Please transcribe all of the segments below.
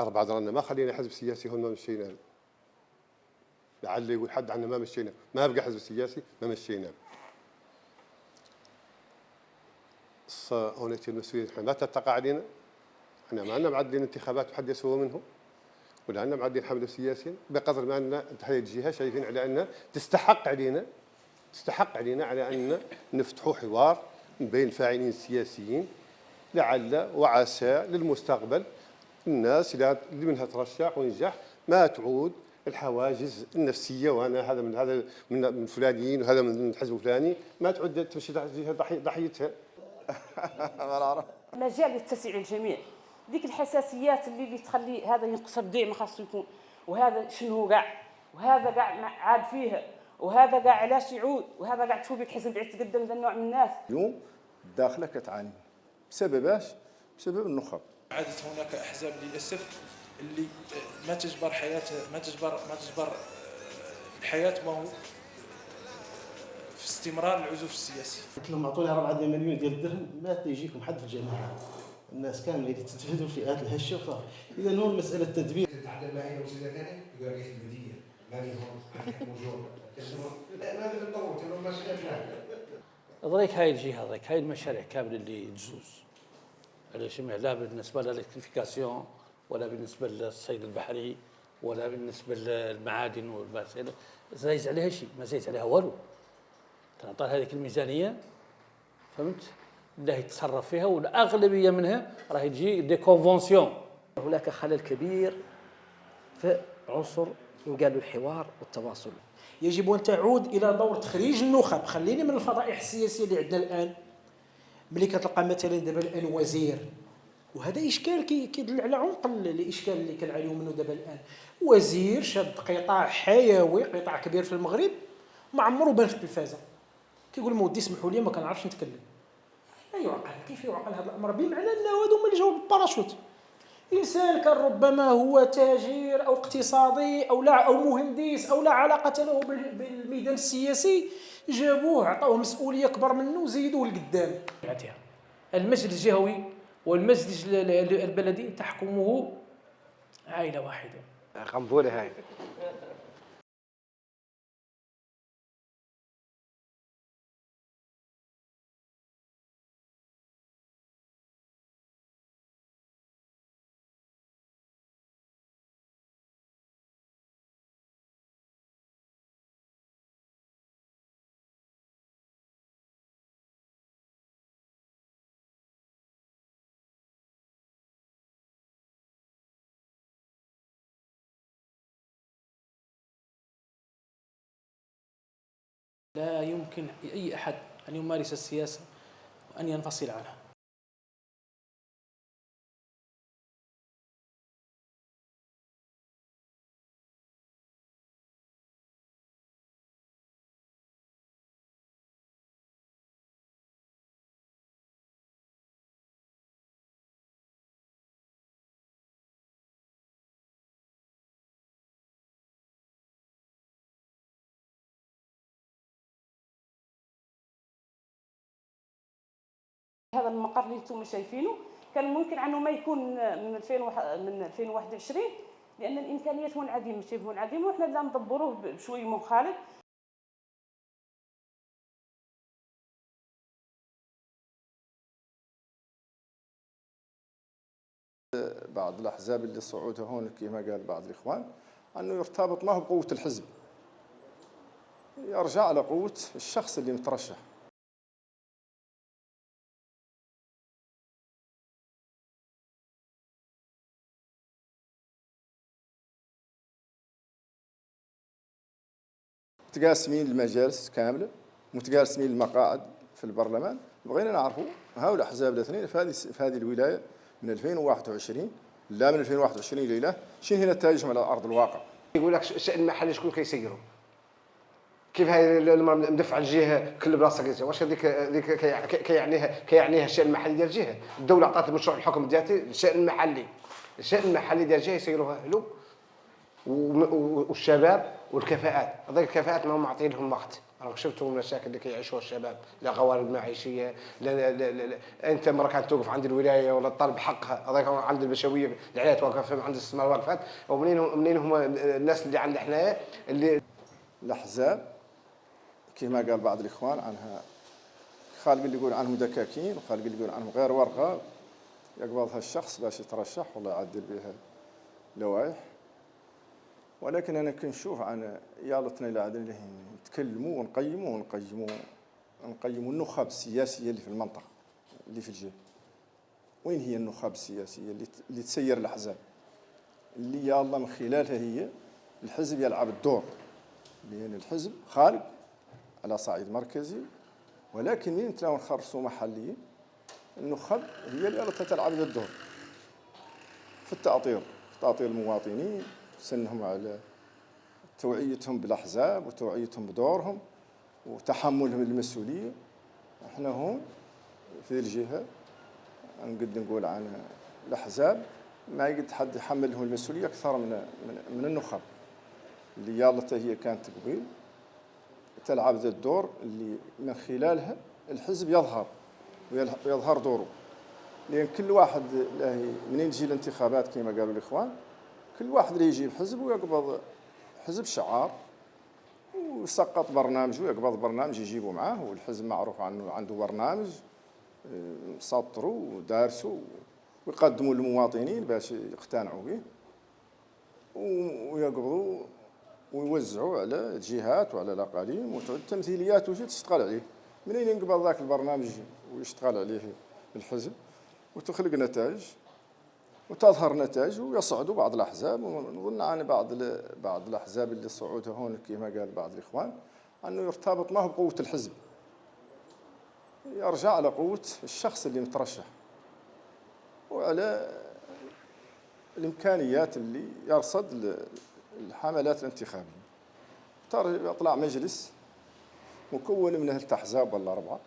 بعض رانا ما خلينا حزب سياسي هون ما مشينا له. لعل يقول حد عنا ما مشينا، ما بقى حزب سياسي ما مشينا. هون المسؤولية احنا لا تتقع علينا، احنا ما لنا معدين انتخابات وحد يسوى منهم، ولا لنا معدين حملة سياسية، بقدر ما ان هذه الجهة شايفين على انها تستحق علينا على ان نفتحوا حوار بين الفاعلين السياسيين، لعل وعسى للمستقبل الناس اللي منها ترشح ونجح ما تعود الحواجز النفسيه، وانا هذا من فلانيين وهذا من الحزب الفلاني، ما تعود تمشي ضحيتها. مجال يتسع الجميع، ديك الحساسيات اللي تخلي هذا ينقصر ديع ما خاصو يكون، وهذا شنو كاع، وهذا كاع عاد فيها، وهذا كاع علاش يعود، وهذا كاع تفوق الحزب بعد تقدم ذا النوع من الناس. اليوم الداخله كتعاني بسبب اش؟ بسبب النخب. عادت هناك احزاب للاسف اللي ما تجبر حياتها، ما تجبر الحياه، ما هو في استمرار العزوف السياسي. قلت لهم اعطوني 4 مليون ديال الدرهم ما يجيكم حد في الجماعه، الناس كامله اللي تتفادوا الفئات الهشه وصافي. اذا هو مساله تدبير. تتعلم معي وسيله ثانيه يقول لك البديه ماني هون موجود لا ما نتطور تلو ماشي ضريك هاي الجهه، ضريك هاي المشاريع كامله اللي تجوز على جميع، لا بالنسبه للالكتريفيكاسيون ولا بالنسبه للصيد البحري ولا بالنسبه للمعادن والمسائل، زايد عليها شيء، ما زايد عليها والو. تعطى هذيك الميزانيه فهمت الله يتصرف فيها، والاغلبيه منها راح تجي دي كونفونسيون. هناك خلل كبير في عنصر قالوا الحوار والتواصل. يجب ان تعود الى دور تخريج النخب. خليني من الفضائح السياسيه اللي عندنا الان، ملي كتلقى مثلا دابا الان وزير، وهذا اشكال كيدل على عمق الاشكال اللي كنعانيو منه دابا الان. وزير شاد قطاع حيوي، قطاع كبير في المغرب، ما عمرو بان في التلفازه، كيقول مودي اسمحوا لي ما كنعرفش نتكلم. لا يعقل، كيف يعقل هذا الامر؟ بمعنى انه هذو هما اللي جاوا بالباراشوت. انسان كان ربما هو تاجر او اقتصادي او لا او مهندس او لا علاقه له بالميدان السياسي، جابوه عطاوه مسؤوليه اكبر منه وزيدوه لقدام. المجلس الجهوي والمجلس البلدي تحكمه عائله واحده. قنبله هاي. لا يمكن لأي أحد أن يمارس السياسة وأن ينفصل عنها. هذا المقر اللي انتم شايفينه كان ممكن عنه ما يكون من 2021، لان الامكانيات منعدمه، شبه منعدمه، وحنا لا ندبروه بشوي منخرط. بعض الاحزاب اللي صعودها هون كما قال بعض الاخوان انه يرتبط ما هو بقوه الحزب، يرجع على قوه الشخص اللي مترشح. متقاسمين المجالس كامله، متقاسمين المقاعد في البرلمان. بغينا نعرفوا هؤلاء الاحزاب الاثنين في هذه الولايه من 2021 لا من 2021 ليله شنو هي نتائجهم على ارض الواقع. يقول لك الشأن المحلي شكون كيسيروا؟ كيف هاي مدفع الجهه كل بلاصه كيسير؟ واش هذيك كيعنيها الشأن المحلي ديال الجهه؟ الدوله عطات المشروع الحكم ديالها الشأن المحلي ديال الجهه يسيروها له، والشباب والكفاءات، هذيك الكفاءات ما هم معطين لهم وقت. راك شفتوا المشاكل اللي كيعيشوها الشباب، لا غوارض معيشيه، لا انت مره كانت توقف عند الولايه ولا تطالب بحقها، هذاك عند البشويه العيالات واقفه عند الاستثمار واقفات، ومنين هما الناس اللي عندنا حنايا اللي الأحزاب كما قال بعض الإخوان عنها خالق اللي يقول عنهم دكاكين وخالق اللي يقول عنهم غير ورقة يقبضها الشخص باش يترشح والله يعدل بها لوائح. ولكن أنا كنشوف عن يالتنا إلى عدل نتكلموا ونقيموا النخب السياسية اللي في المنطقة اللي في الجهة. وين هي النخب السياسية اللي تسير الأحزاب اللي يا الله من خلالها هي الحزب يلعب الدور، لأن الحزب خالق على صعيد مركزي، ولكن من تلاقوا نخرصوا محليين النخب هي اللي تلعب الدور في التأطير، تأطير المواطنين، سنهم على توعيتهم بالأحزاب وتوعيتهم بدورهم وتحملهم المسؤولية. احنا هون في الجهة نقد نقول عن الأحزاب ما يقد حد يحملهم المسؤولية أكثر من النخب اللي يالته هي كانت قبيل تلعب ذا الدور اللي من خلالها الحزب يظهر دوره. لأن كل واحد منين يجي الانتخابات كما قالوا الإخوان كل واحد اللي يجيب حزب ويقبض حزب شعار ويسقط برنامجه ويقبض برنامج يجيبه معاه، والحزب معروف عنه عنده برنامج مسطره ودارسه ويقدموا للمواطنين باش يقتنعوا به ويقبضوا ويوزعوا على الجهات وعلى الاقاليم وتعود تمثيليات وجد تشتغل عليه. منين ينقبض ذاك البرنامج ويشتغل عليه الحزب وتخلق نتائج وتظهر نتائج ويصعدوا بعض الاحزاب. ونظن عن بعض الاحزاب اللي صعودها هون كما قال بعض الاخوان انه يرتبط ما هو بقوه الحزب، يرجع على قوه الشخص اللي مترشح وعلى الامكانيات اللي يرصد الحملات الانتخابيه. يطلع مجلس مكون من احزاب ولا 4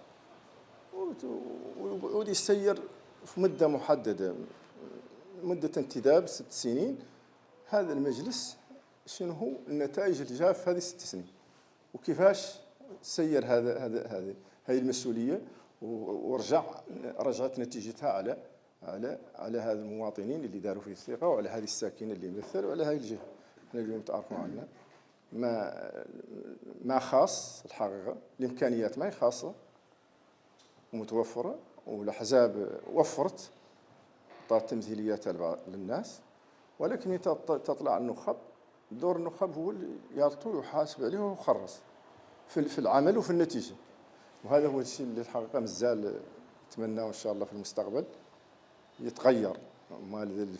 ويقعد يسير في مده محدده، مده انتداب 6 سنين. هذا المجلس شنو هو النتائج اللي جاء في هذه 6 سنين وكيفاش سير هذه المسؤوليه ورجعت نتيجتها على هذا المواطنين اللي داروا فيه الثقه وعلى هذه الساكنه اللي يمثل وعلى هذه الجهه. احنا اليوم تعرفوا عنا ما خاص الحقيقه، الامكانيات ما هي خاصه ومتوفره، والاحزاب وفرت عطات تمثيليات للناس، ولكن تطلع النخب دور النخب هو اللي يعطوا ويحاسب عليه ويخرص في العمل وفي النتيجه. وهذا هو الشيء اللي الحقيقه مازال نتمناه ان شاء الله في المستقبل يتغير.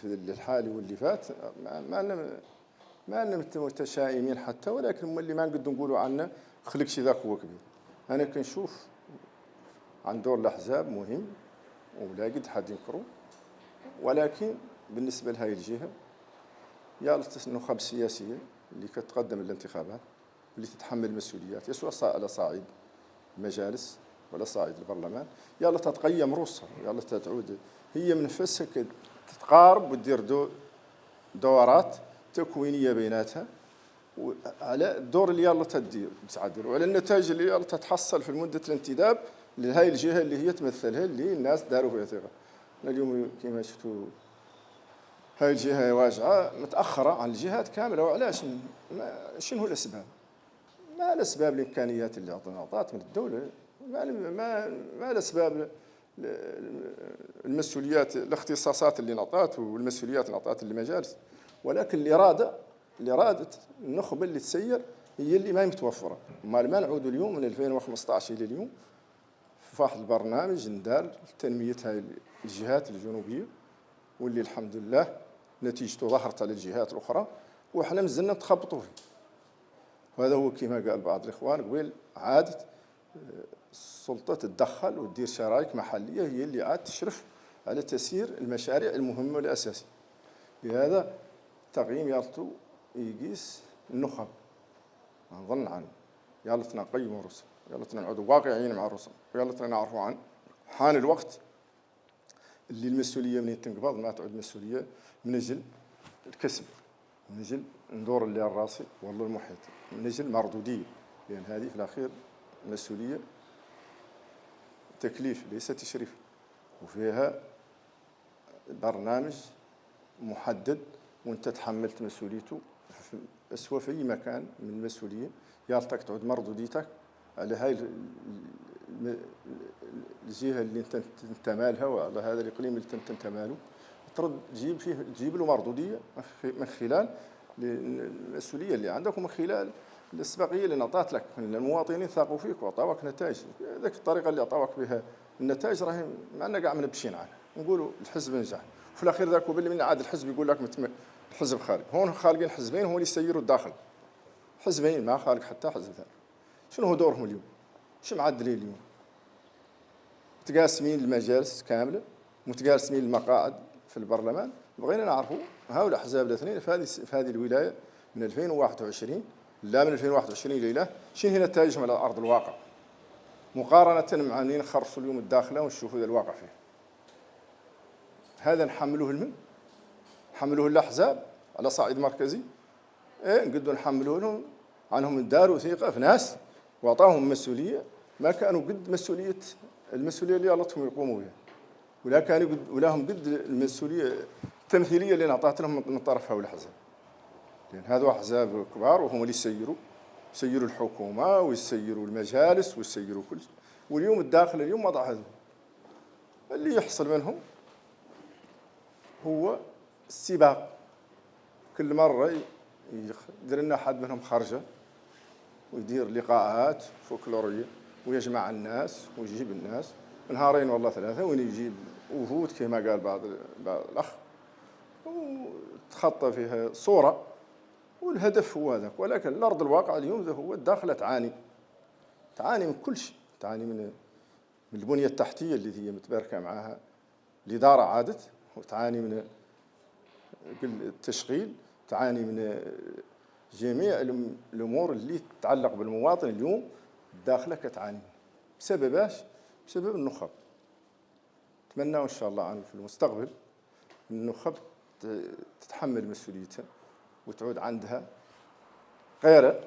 الحالي واللي فات ما لنا متشائمين حتى، ولكن اللي ما نقدر نقولوا عنه خلق شي ذاك هو كبير. انا كنشوف عن دور الاحزاب مهم ولا قد حد ينكره، ولكن بالنسبه لهذه الجهه يا النخب السياسيه اللي كتقدم الانتخابات واللي تتحمل المسؤوليات سواء على صعيد المجالس ولا صعيد البرلمان، يلا تتقيم روسها، يلا تعود هي من نفسها تتقارب وتدير دورات تكوينيه بيناتها وعلى الدور اللي يلا تدير تعدل وعلى النتائج اللي يلا تتحصل في مده الانتداب لهذه الجهه اللي هي تمثلها اللي الناس داروا فيها ثقه. اليوم كما شفتوا هاي الجهه واجعه متاخره عن الجهات كامله. وعلاش؟ شنو هو الاسباب؟ ما الاسباب الامكانيات اللي اعطات من الدوله، ما الاسباب المسؤوليات الاختصاصات اللي انعطات والمسؤوليات اللي انعطات للمجالس، ولكن الاراده النخبه اللي تسير هي اللي ما هي متوفره. ما نعودوا اليوم من 2015 الى اليوم في واحد البرنامج ندار لتنميه هاي الجهات الجنوبيه واللي الحمد لله نتيجته ظهرت على الجهات الاخرى وحنا مازلنا نتخبطوا فيه. وهذا هو كما قال بعض الاخوان قبيل عادت السلطه تتدخل وتدير شرايك محليه هي اللي عاد تشرف على تسيير المشاريع المهمه والاساسيه. لهذا تقييم يالتو يقيس النخب نظن عنه يالتنا نقيموا الرسل، يالتنا نعودوا واقعيين مع الرسل، ويالتنا نعرفوا عن حان الوقت اللي المسؤوليه من تنقبض ما تعود مسؤوليه من اجل الكسب، من اجل ندور اللي الراسي والله المحيط، من اجل مردوديه لأن هذه في الأخير مسؤولية تكليف ليس تشريف، وفيها برنامج محدد وانت تحملت مسؤوليته سواء في أي مكان من المسؤولية. يالتك تعود مردوديتك على هاي الجهة اللي انت تنتمى لها وعلى هذا الإقليم اللي انت تنتمى له، ترد تجيب له مردودية من خلال المسؤولية اللي عندك ومن خلال الإسباقية اللي نعطات لك. المواطنين ثاقوا فيك وأعطاوك نتائج، ذاك الطريقة اللي أعطاوك بها النتائج راهي معنا قاع منبشين عنها، نقولوا الحزب نجح وفي الأخير ذاك باللي من عاد الحزب يقول لك الحزب خارج. هون خالقين حزبين هو اللي يسيروا الداخل، حزبين ما خالق حتى حزب ثاني. شنو هو دورهم اليوم؟ شو معدلين اليوم؟ متقاسمين المجالس كاملة، متقاسمين المقاعد في البرلمان. بغينا نعرفوا هؤلاء الأحزاب الاثنين في هذه الولاية من 2021 لا من 2021 إلى شنو هي نتائجهم على أرض الواقع مقارنة مع منين خرصوا اليوم الداخلة ونشوفوا ذا الواقع فيه. هذا نحملوه لمن؟ نحملوه الأحزاب على صعيد مركزي؟ إيه نقدروا نحملوه لهم عنهم داروا ثقة في ناس وأعطاهم مسؤولية ما كانوا قد المسؤولية اللي أعطتهم يقوموا بها، ولا كانوا ولاهم قد المسؤولية التمثيلية اللي أعطت لهم من طرف هؤلاء الأحزاب. لأن هذو أحزاب كبار وهم اللي يسيروا الحكومة ويسيروا المجالس ويسيروا كل شيء. واليوم الداخل اليوم وضع هذا اللي يحصل منهم هو السباق. كل مرة يدير لنا حد منهم خرجة ويدير لقاءات فولكلورية ويجمع الناس ويجيب الناس نهارين والله ثلاثة وين يجيب وفود كما قال بعض الأخ وتخطى فيها صورة والهدف هو هذاك. ولكن الأرض الواقع اليوم هو الداخلة تعاني من كل شيء، تعاني من البنية التحتية اللي هي متباركة معها الإدارة عادت، وتعاني من التشغيل، تعاني من جميع الأمور اللي تتعلق بالمواطن اليوم الداخلة كتعاني. بسبب ايش؟ بسبب النخب. نتمنى إن شاء الله في المستقبل النخب تتحمل مسؤوليتها وتعود عندها غيرة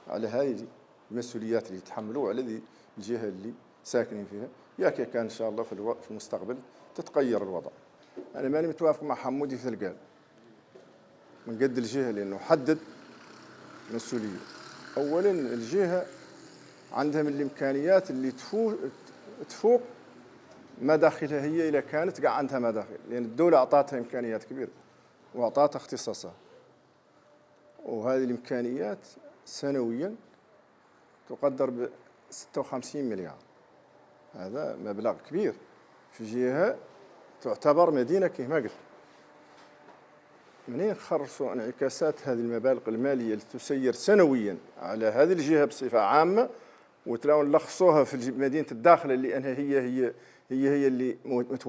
على هذه المسؤوليات اللي يتحملوها على الجهة اللي ساكنين فيها. ياك كان إن شاء الله في المستقبل تتغير الوضع. أنا ماني متوافق مع حمودي في القال من قد الجهة لأنه حدد مسؤولية. أولا الجهة عندها من الإمكانيات اللي تفوق مداخلها هي إذا كانت قاع عندها مداخل، لأن الدولة أعطتها إمكانيات كبيرة وأعطتها اختصاصات، وهذه الإمكانيات سنويا تقدر ب 56 مليار. هذا مبلغ كبير في جهة تعتبر مدينة كما قلت. منين خرصوا انعكاسات هذه المبالغ المالية اللي تسير سنويا على هذه الجهة بصفة عامة وتلاقون لخصوها في مدينة الداخلة اللي أنها هي اللي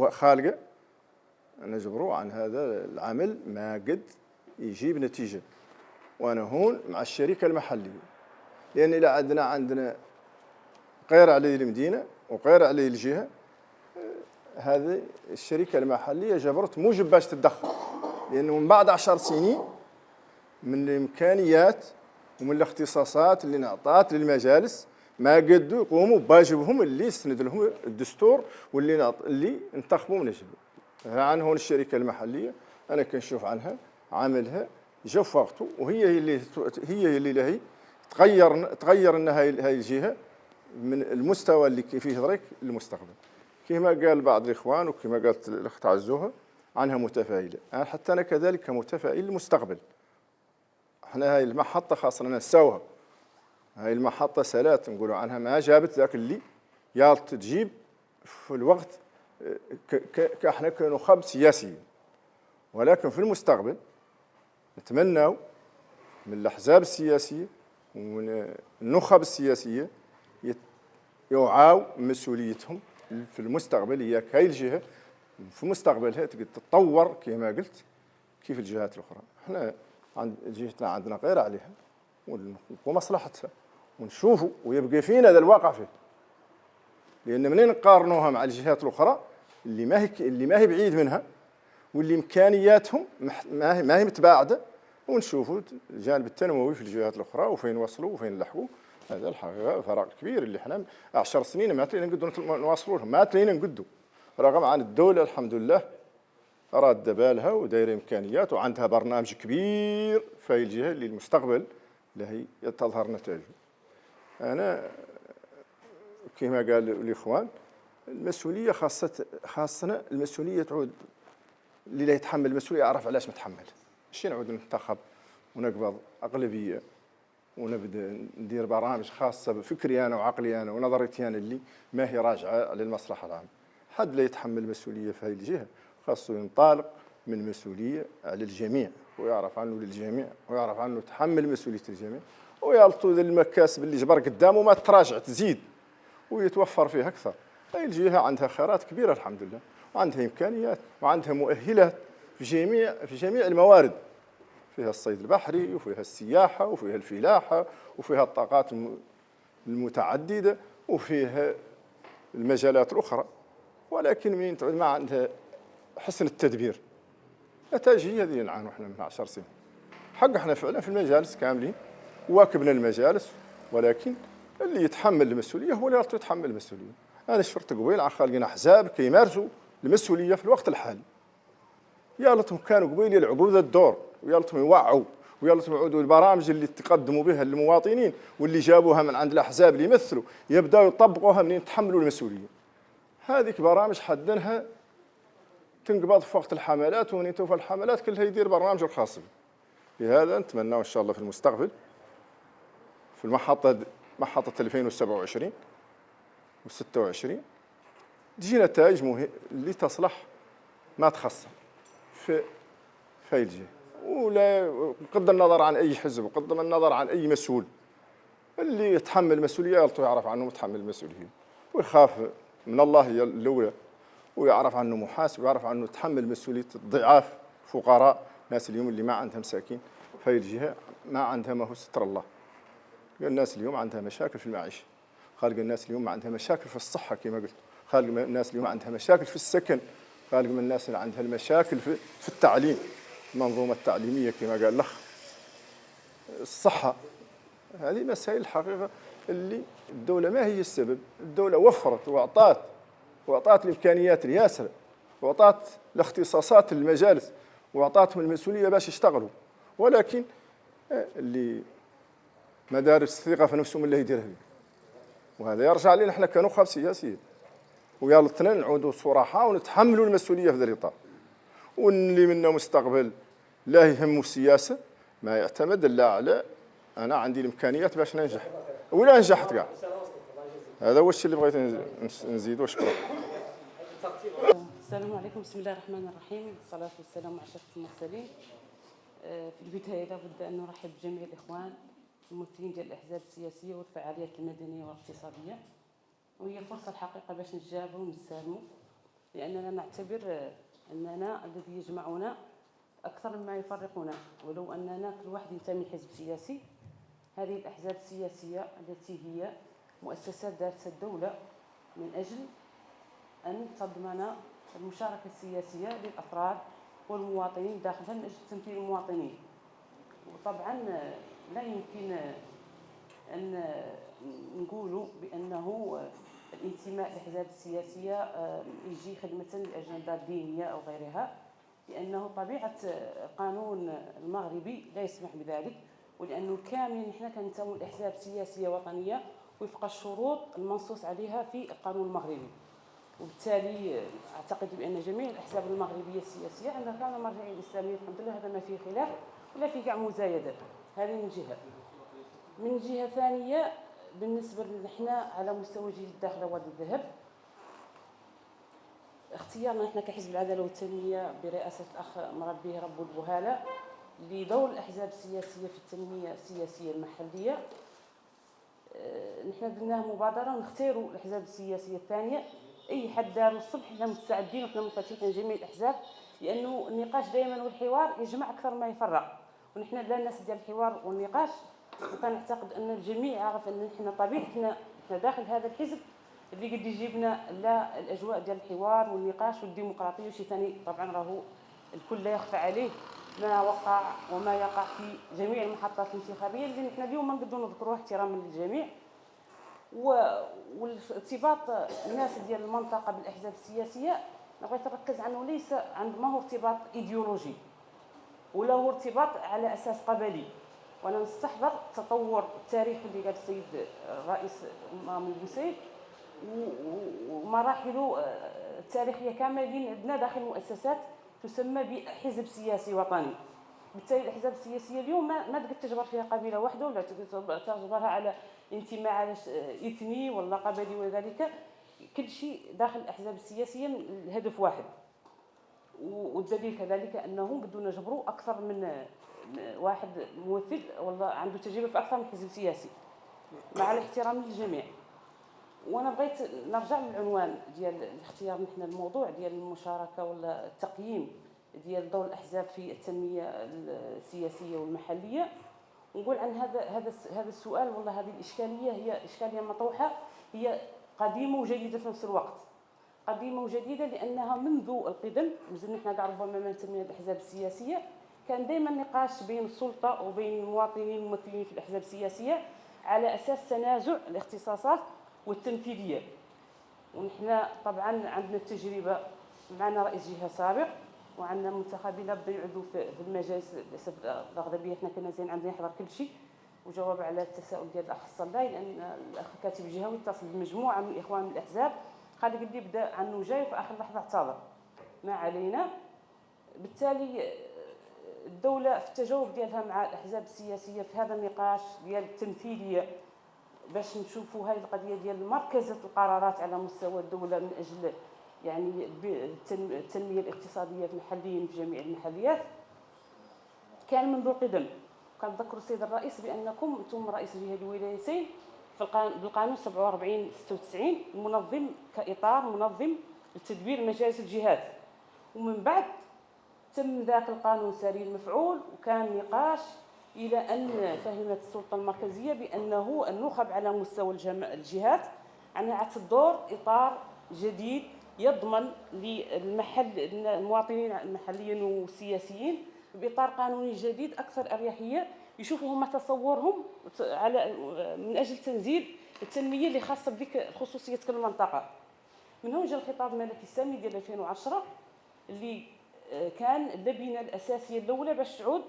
خالقة، نجبروا عن هذا العمل ما قد يجيب نتيجة. وأنا هون مع الشركة المحلية، لأن إذا عندنا غير عليه المدينة وغير عليه الجهة، هذه الشركة المحلية جبرت موجب باش تتدخل، لأنه من بعد 10 سنين من الإمكانيات ومن الاختصاصات اللي انعطات للمجالس ما قدوا يقوموا بواجبهم اللي يسند لهم الدستور واللي انتخبوا من الجبل. عن هون الشركة المحلية أنا كنشوف عنها عملها جا في وقته، وهي اللي لهي تغير لنا هاي الجهة من المستوى اللي فيه ذلك للمستقبل. كما قال بعض الإخوان وكما قالت الأخت عزوها عنها متفائلة، حتى أنا كذلك متفائل للمستقبل. احنا هاي المحطة خاصة نسوها، هاي المحطة سالات نقولوا عنها ما جابت ذاك اللي يالت تجيب في الوقت كاحنا كنخب سياسيين. ولكن في المستقبل نتمنى من الأحزاب السياسية ومن النخب السياسية يوعوا مسؤوليتهم في المستقبل. هي هاي الجهة في مستقبلها تقدر تتطور كما قلت كيف الجهات الأخرى. احنا جهتنا عندنا غير عليها ومصلحتها ونشوفوا ويبقى فينا هذا الواقع فيه، لأن منين نقارنوها مع الجهات الأخرى اللي ما هي بعيد منها واللي إمكانياتهم ما هي متباعدة، ونشوفوا الجانب التنموي في الجهات الأخرى وفين وصلوا وفين لحقوا. هذا الحقيقه فرق كبير اللي حنا 10 سنين ما تلينا نقدروا نواصلوا لهم، ما تلينا نقدوا، رغم عن الدوله الحمد لله راد بالها ودايره امكانيات وعندها برنامج كبير في الجهه اللي المستقبل اللي هي تظهر نتائجه. انا كما قال الاخوان المسؤوليه خاصنا المسؤوليه تعود اللي لا يتحمل المسؤوليه يعرف علاش متحمل، ماشي نعود ننتخب ونقبض اغلبيه ونبدا ندير برامج خاصه بفكري انا وعقلي انا ونظريتي انا اللي ما هي راجعه للمصلحه العامه. حد لا يتحمل المسؤوليه في هذه الجهه خاصه ينطلق من مسؤوليه على الجميع ويعرف عنه للجميع ويعرف عنه تحمل مسؤوليه الجميع ويلطو ذي المكاسب اللي جبر قدامه ما تراجع تزيد ويتوفر فيها اكثر. هذه الجهه عندها خيارات كبيره الحمد لله وعندها امكانيات وعندها مؤهلات في جميع الموارد، فيها الصيد البحري وفيها السياحه وفيها الفلاحه وفيها الطاقات المتعدده وفيها المجالات الاخرى، ولكن من تعود ما عندها حسن التدبير نتائج هي هذه نعانوا احنا من 10 سنين. حق احنا فعلا في المجالس كاملين واكبنا المجالس، ولكن اللي يتحمل المسؤوليه هو اللي يتحمل المسؤوليه. انا شفت قبيل عن خالقين احزاب كيمارسوا المسؤوليه في الوقت الحالي. يا لطهم كانوا قبيل يلعبوا ذا الدور ويا لطهم يوعوا ويا لطهم يعودوا البرامج اللي تقدموا بها للمواطنين واللي جابوها من عند الاحزاب اللي يمثلوا يبداوا يطبقوها منين يتحملوا المسؤوليه. هذيك برامج حدنها تنقبض في وقت الحملات ومن توفى الحملات كلها يدير برنامج الخاص به. لهذا نتمنى ان شاء الله في المستقبل في محطه 2027 و26 تجي نتائج اللي تصلح ما تخسر في الجهه، ولا بغض النظر عن اي حزب وبغض النظر عن اي مسؤول اللي يتحمل مسؤوليه يلطو يعرف عنه متحمل المسؤوليه ويخاف من الله هي الاولى ويعرف عنه محاسب ويعرف عنه يتحمل مسؤوليه الضعاف فقراء ناس اليوم اللي ما عندها مساكين في هذه الجهه ما عندها ما هو ستر الله. الناس اليوم عندها مشاكل في المعيشه، خالق الناس اليوم عندها مشاكل في الصحه كما قلت، خالق الناس اليوم عندها مشاكل في السكن، خالق من الناس اللي عندها المشاكل في التعليم المنظومه التعليميه كما قال الاخ، الصحه. هذه مسائل الحقيقه اللي الدوله ما هي السبب، الدوله وفرت واعطت الامكانيات الياسره واعطت الاختصاصات للمجالس واعطتهم المسؤوليه باش يشتغلوا، ولكن اللي مدارس الثقه في نفسهم اللي يديرها به. وهذا يرجع لنا احنا كنخب سياسيين ويا الاثنين نعودوا صراحه ونتحملوا المسؤوليه في ذا الاطار. واللي منا مستقبل لا يهمه السياسه ما يعتمد الا على انا عندي الامكانيات باش ننجح ولا نجحت كاع. هذا هو الشيء اللي بغيت نزيد وشكرا. السلام عليكم، بسم الله الرحمن الرحيم، والصلاة والسلام على أشرف المرسلين. في البداية لابد أن نرحب بجميع الإخوان الممثلين ديال الأحزاب السياسية والفعاليات المدنية والاقتصادية، وهي فرصة الحقيقة باش نتجابوا ونتسالموا، لأننا نعتبر أننا الذي يجمعنا أكثر مما يفرقنا، ولو أننا كل واحد ينتمي لحزب سياسي. هذه الأحزاب السياسية التي هي مؤسسات دارت الدولة من أجل أن تضمن المشاركة السياسية للأفراد والمواطنين داخلها من أجل تمثيل المواطنين. وطبعا لا يمكن أن نقول بأنه الانتماء للأحزاب السياسية يجي خدمة للأجندات الدينية أو غيرها، لأنه طبيعة القانون المغربي لا يسمح بذلك، ولأنه كامل نحن كننتموا لأحزاب سياسية وطنية وفق الشروط المنصوص عليها في القانون المغربي. وبالتالي أعتقد بأن جميع الأحزاب المغربية السياسية عندها كامل المرجعية الإسلامية الحمد لله، هذا ما فيه خلاف ولا فيه كاع مزايدات. هذه من جهة. من جهة ثانية بالنسبة لنا على مستوى جهة الداخلة وادي الذهب، اختيارنا نحن كحزب العدالة والتنمية برئاسة الأخ مربيه رب البهالة لدور الأحزاب السياسية في التنمية السياسية المحلية، نحن درناه مبادرة ونختاروا الأحزاب السياسية الثانية. أي حد داروا الصبح نحن مستعدين ونحن منفتحين جميع الأحزاب، لأنه النقاش دائما والحوار يجمع أكثر ما يفرق، ونحن لا الناس ديال الحوار والنقاش. وكنعتقد أن الجميع عارف أن نحن طبيعتنا نحن داخل هذا الحزب اللي قد يجيبنا لا الأجواء ديال الحوار والنقاش والديمقراطية وشي ثاني طبعا راهو الكل لا يخفى عليه ما وقع وما يقع في جميع المحطات الانتخابيه اللي نحن اليوم نقدروا نذكروها احتراما للجميع. والارتباط الناس ديال المنطقه بالاحزاب السياسيه بغيت نركز عنه ليس ما هو ارتباط ايديولوجي ولا هو ارتباط على اساس قبلي. وانا نستحضر التطور التاريخي اللي قال السيد الرئيس مامي بوسيف ومراحله التاريخيه كاملين عندنا داخل المؤسسات تسمى بحزب سياسي وطني. بالتالي الاحزاب السياسيه اليوم ما تقدر تجبر فيها قبيله واحده ولا تجبرها على انتماء على اثني ولا قبلي، وذلك كل شيء داخل الاحزاب السياسيه الهدف واحد. والدليل كذلك انهم بدون نجبروا اكثر من واحد ممثل والله عنده تجربه في اكثر من حزب سياسي مع الاحترام للجميع. وانا بغيت نرجع للعنوان ديال الاختيار نحن الموضوع ديال المشاركه ولا التقييم ديال دور الاحزاب في التنميه السياسيه والمحليه، ونقول عن هذا السؤال والله هذه الاشكاليه هي اشكاليه مطروحه، هي قديمه وجديده في نفس الوقت. قديمه وجديده لانها منذ القدم مازال نحن كاع ربما ما نسميها الاحزاب السياسيه كان دائما نقاش بين السلطه وبين المواطنين الممثلين في الاحزاب السياسيه على اساس تنازع الاختصاصات والتنفيذيه. ونحن طبعا عندنا التجربه، معنا رئيس جهه سابق وعندنا منتخبين بدا يعودوا في المجالس للاسف الاغلبيه حنا كنا زين عندنا يحضر كل شيء. وجواب على التساؤل ديال الاخ الصلاي لان الاخ كاتب الجهوي اتصل بمجموعه من الاخوان من الاحزاب قال لي بدا عنه جاي في اخر لحظه اعتذر ما علينا. بالتالي الدوله في التجاوب ديالها مع الاحزاب السياسيه في هذا النقاش ديال التمثيليه باش نشوفوا هذه القضيه ديال مركزه القرارات على مستوى الدوله من اجل يعني التنميه الاقتصاديه محليا في جميع المحليات كان منذ القدم. كنذكر السيد الرئيس بانكم انتم رئيس جهه الولايتين بالقانون 47/96 منظم كاطار منظم لتدبير مجالس الجهات، ومن بعد تم ذاك القانون ساري المفعول وكان نقاش الى ان فهمت السلطه المركزيه بانه النخب على مستوى الجهات انها تدور اطار جديد يضمن المواطنين المحليين والسياسيين باطار قانوني جديد اكثر اريحيه يشوفوا هما تصورهم على من اجل تنزيل التنميه اللي خاصه بذيك خصوصيه كل منطقه. من هون جا الخطاب الملكي السامي ديال 2010 اللي كان اللبنه الاساسيه الاولى باش تعود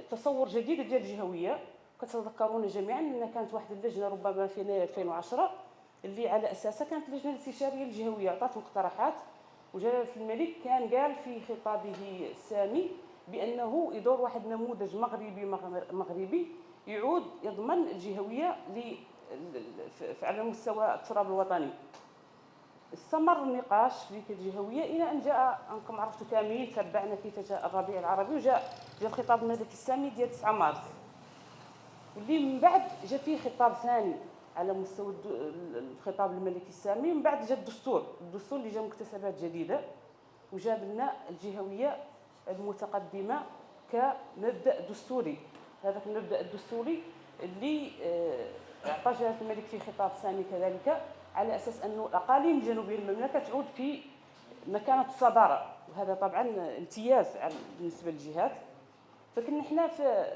تصور جديد ديال الجهويه. كتتذكرون جميعا ان كانت واحد اللجنه ربما في يناير 2010 اللي على اساسها كانت اللجنه الاستشاريه الجهويه عطات مقترحات، وجلاله الملك كان قال في خطابه السامي بانه يدور واحد نموذج مغربي يعود يضمن الجهويه على مستوى التراب الوطني. استمر النقاش في ذيك الجهويه الى ان جاء انكم عرفتوا كاملين تبعنا كيف جاء الربيع العربي وجاء الخطاب الملكي السامي ديال 9 مارس، واللي من بعد جاء فيه خطاب ثاني على مستوى الخطاب الملكي السامي. من بعد جاء الدستور اللي جاء مكتسبات جديده وجاب لنا الجهويه المتقدمه كمبدا دستوري. هذاك المبدا الدستوري اللي اعطى جلاله الملك في خطاب ثاني كذلك على اساس انه الاقاليم الجنوبيه المملكه تعود في مكانه الصداره، وهذا طبعا امتياز بالنسبه للجهات. فكنا احنا في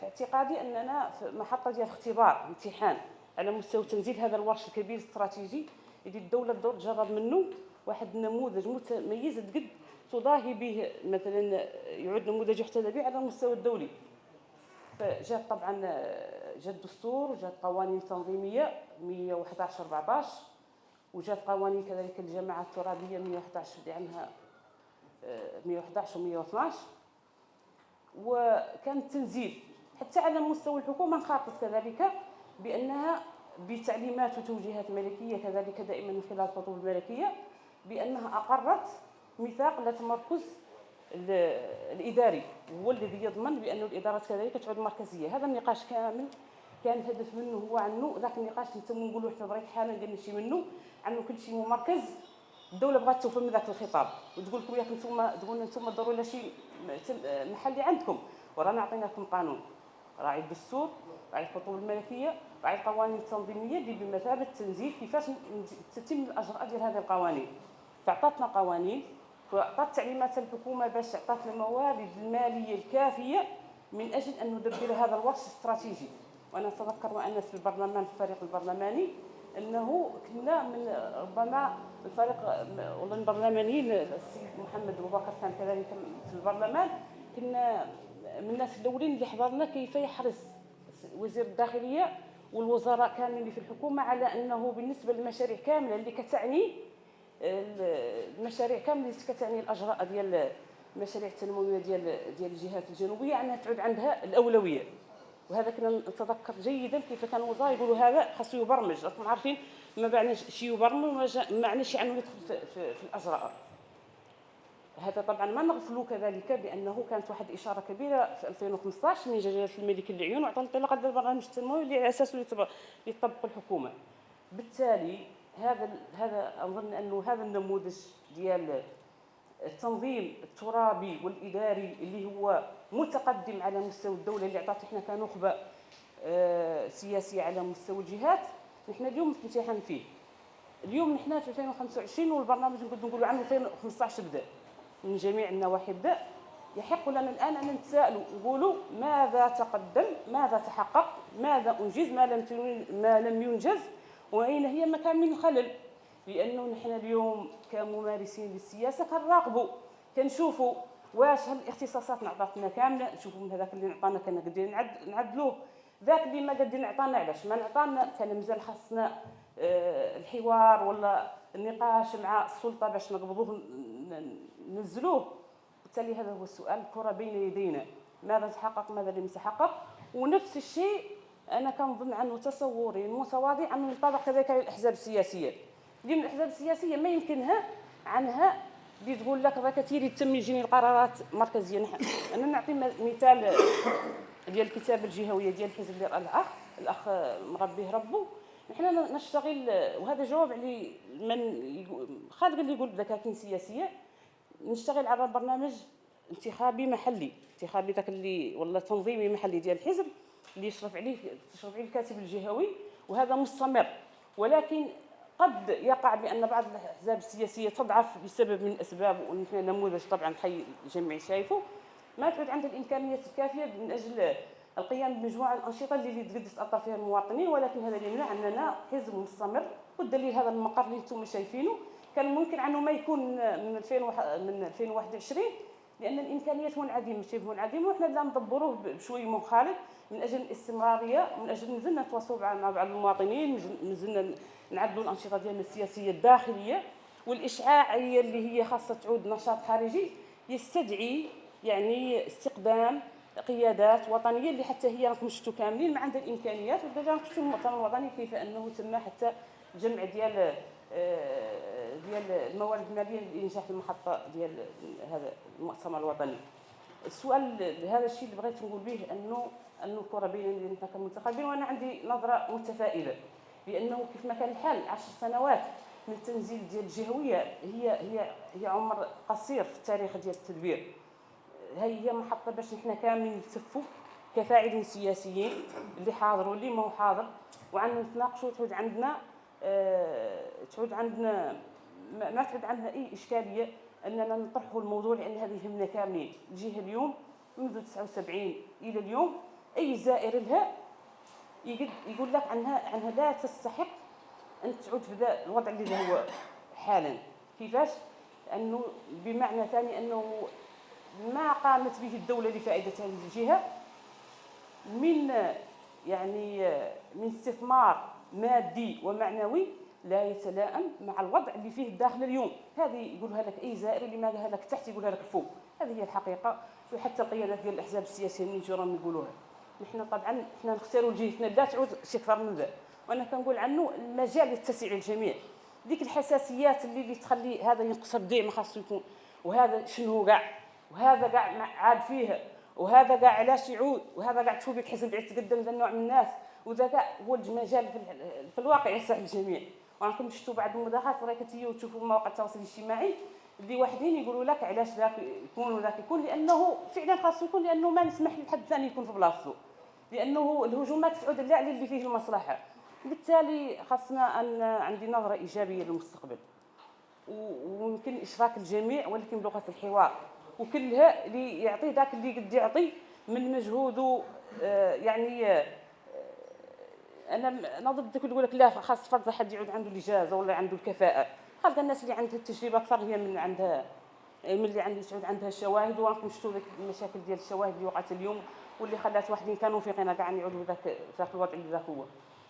اعتقادي اننا في محطه ديال اختبار امتحان على مستوى تنزيل هذا الورش الكبير الاستراتيجي اللي الدوله تدور تجرب منه واحد النموذج متميز قد تضاهي به مثلا يعود نموذج يحتذى به على المستوى الدولي. فجاء طبعا جاء الدستور وجاءت قوانين تنظيميه 111/14 وجاءت قوانين كذلك الجماعه الترابيه 111 اللي عنها 111 و112. وكان التنزيل حتى على مستوى الحكومه انخرطت كذلك بانها بتعليمات وتوجيهات ملكيه كذلك دائما من خلال الخطوب الملكيه بانها اقرت ميثاق لتمركز الاداري هو الذي يضمن بان الادارات كذلك تعود مركزيه. هذا النقاش كامل كان الهدف منه هو عنه ذاك النقاش اللي نتوما نقولوا حنا بريك حالا قلنا شي منه عنه كل شيء ممركز. الدوله بغات توفى من ذاك الخطاب وتقول لكم ياك نتوما تقولوا نتوما ضروري لا شيء محلي عندكم، ورانا عطيناكم قانون راعي الدستور راعي الخطوب الملكيه راعي القوانين التنظيميه اللي بمثابه تنزيل كيفاش تتم الاجراءات ديال هذه القوانين. فعطاتنا قوانين فأعطت تعليمات الحكومة باش عطات الموارد المالية الكافية من أجل أن ندبر هذا الوقت الاستراتيجي. وأنا أتذكر وأنا في البرلمان في الفريق البرلماني أنه كنا من ربما الفريق والله البرلمانيين، السيد محمد أبو بكر كان كذلك في البرلمان، كنا من الناس الأولين اللي حضرنا كيف يحرص وزير الداخلية والوزراء كاملين اللي في الحكومة على أنه بالنسبة للمشاريع كاملة اللي كتعني المشاريع كاملة اللي كتعني الأجراء ديال المشاريع التنموية ديال الجهات الجنوبية أنها تعود عندها الأولوية. وهذا كنا نتذكر جيدا كيف كان الوزراء يقولوا هذا خاصو يبرمج، راكم عارفين ما معناش شي يبرمج ما معناش يعني يدخل في الأجراء. هذا طبعا ما نغفلوا كذلك بأنه كانت واحد إشارة كبيرة في 2015 من جلالة الملك العيون وعطى انطلاقة للبرنامج التنموي اللي على أساسه يطبق الحكومة. بالتالي هذا أظن أنه هذا النموذج ديال التنظيم الترابي والإداري اللي هو متقدم على مستوى الدولة اللي عطات احنا كنخبة سياسية على مستوى الجهات، نحن اليوم في امتحان فيه. اليوم نحن في 2025 والبرنامج نقولوا عام 2015 بدا من جميع النواحي بدا. يحق لنا الآن أن نتساءلوا نقولوا ماذا تقدم، ماذا تحقق، ماذا أنجز، ما لم ينجز، وأين هي مكامن الخلل. لأنه نحن اليوم كممارسين للسياسة كنراقبوا كنشوفوا واش هاد الاختصاصات عطاتنا كامله، نشوفوا من هذاك اللي عطانا كنا قادرين نعدلوه، ذاك اللي ما قادرين عطانا علاش ما نعطانا، كان مازال خاصنا الحوار ولا النقاش مع السلطه باش نقبضوه ننزلوه. بالتالي هذا هو السؤال، الكره بين يدينا، ماذا تحقق ماذا لم يتحقق. ونفس الشيء انا كنظن عنه تصوري المتواضع انه ينطبق كذلك على الاحزاب السياسيه. اليوم الاحزاب السياسيه ما يمكنها عنها اللي تقول لك راك تيري تم يجيني القرارات مركزيه. انا نعطي مثال ديال الكتابه الجهويه ديال الحزب اللي راه الاخ مربيه ربو. نحن نشتغل، وهذا جواب على من خالق اللي يقول دكاكين سياسيه، نشتغل على برنامج انتخابي محلي، انتخابي ذاك اللي ولا تنظيمي محلي ديال الحزب اللي يشرف عليه الكاتب الجهوي، وهذا مستمر. ولكن قد يقع بأن بعض الأحزاب السياسية تضعف بسبب من الأسباب، ونحن نموذج طبعا حي الجميع شايفه، ما تعود عندها الإمكانيات الكافية من أجل القيام بمجموعة الأنشطة اللي تقدر تأثر فيها المواطنين. ولكن هذا يمنع أننا حزب مستمر، والدليل هذا المقر اللي انتم شايفينه كان ممكن عنه ما يكون من 2021 لأن الإمكانيات منعدمة شبه منعدمة، وإحنا لا ندبروه بشوي منخالط من أجل الاستمرارية، من أجل نزلنا نتواصلوا مع بعض المواطنين، نزلنا نعدلوا الأنشطة ديالنا السياسية الداخلية والإشعاعية اللي هي خاصة تعود نشاط خارجي يستدعي يعني استقدام قيادات وطنية اللي حتى هي راكم شفتوا كاملين ما عندها الإمكانيات. ودابا راكم شفتوا المؤتمر الوطني كيف أنه تم حتى جمع ديال الموارد المالية لإنجاح المحطة ديال هذا المؤتمر الوطني. السؤال هذا الشيء اللي بغيت نقول به أنه الكرة بين يدينا كمنتخبين، وأنا عندي نظرة متفائلة لأنه كيف ما كان الحال 10 سنوات من التنزيل ديال الجهوية هي عمر قصير في التاريخ ديال التدبير. هي محطة باش نحن كاملين نلتفوا كفاعلين سياسيين اللي حاضر واللي ما هو حاضر، وعندنا نتناقشوا تعود عندنا ما تعود عندنا أي إشكالية أننا نطرحوا الموضوع، لأن هذا يهمنا كاملين. الجهة اليوم منذ 79 إلى اليوم أي زائر لها يقول لك عنها لا تستحق أن تعود في ذا الوضع اللي هو حالا. كيفاش؟ أنه بمعنى ثاني أنه ما قامت به الدولة لفائدة هذه الجهة من استثمار مادي ومعنوي لا يتلائم مع الوضع اللي فيه الداخل اليوم. هذه يقولها لك أي زائر، اللي ما قالها لك تحت يقولها لك فوق. هذه هي الحقيقة، وحتى القيادات ديال الأحزاب السياسية اللي راهم يقولوها. نحن طبعا نختاروا جهتنا لا تعود شي أكثر من ذا، وانا كنقول عنه المجال يتسع للجميع. ديك الحساسيات اللي تخلي هذا ينقص الدعم ما خاصو يكون، وهذا شنو كاع، وهذا كاع عاد فيها، وهذا كاع علاش يعود، وهذا كاع تشوف بك حزب يتقدم ذا النوع من الناس، وذا كاع هو المجال في الواقع يسع للجميع. وراكم شفتوا بعض المداخلات راك تيجوا تشوفوا مواقع التواصل الاجتماعي اللي واحدين يقولوا لك علاش ذاك يكون وذاك يكون، لانه فعلا خاصو يكون، لانه ما نسمح لحد ثاني يكون في بلاصتو، لانه الهجومات تعود لا على اللي فيه المصلحه. بالتالي خاصنا ان عندي نظره ايجابيه للمستقبل. ويمكن اشراك الجميع ولكن بلغه الحوار، وكلها اللي يعطي ذاك اللي قد يعطي من مجهوده. يعني انا ضد اللي يقول لك لا خاص فرد حد يعود عنده الاجازه ولا عنده الكفاءه. خلق الناس اللي عندها التجربه اكثر هي من عندها، من اللي عندي تعود عندها الشواهد. وراكم شفتوا ذيك المشاكل ديال الشواهد اللي وقعت اليوم واللي خلات واحدين كانوا في قنا كاع يعودوا ذاك الوضع اللي ذاك هو.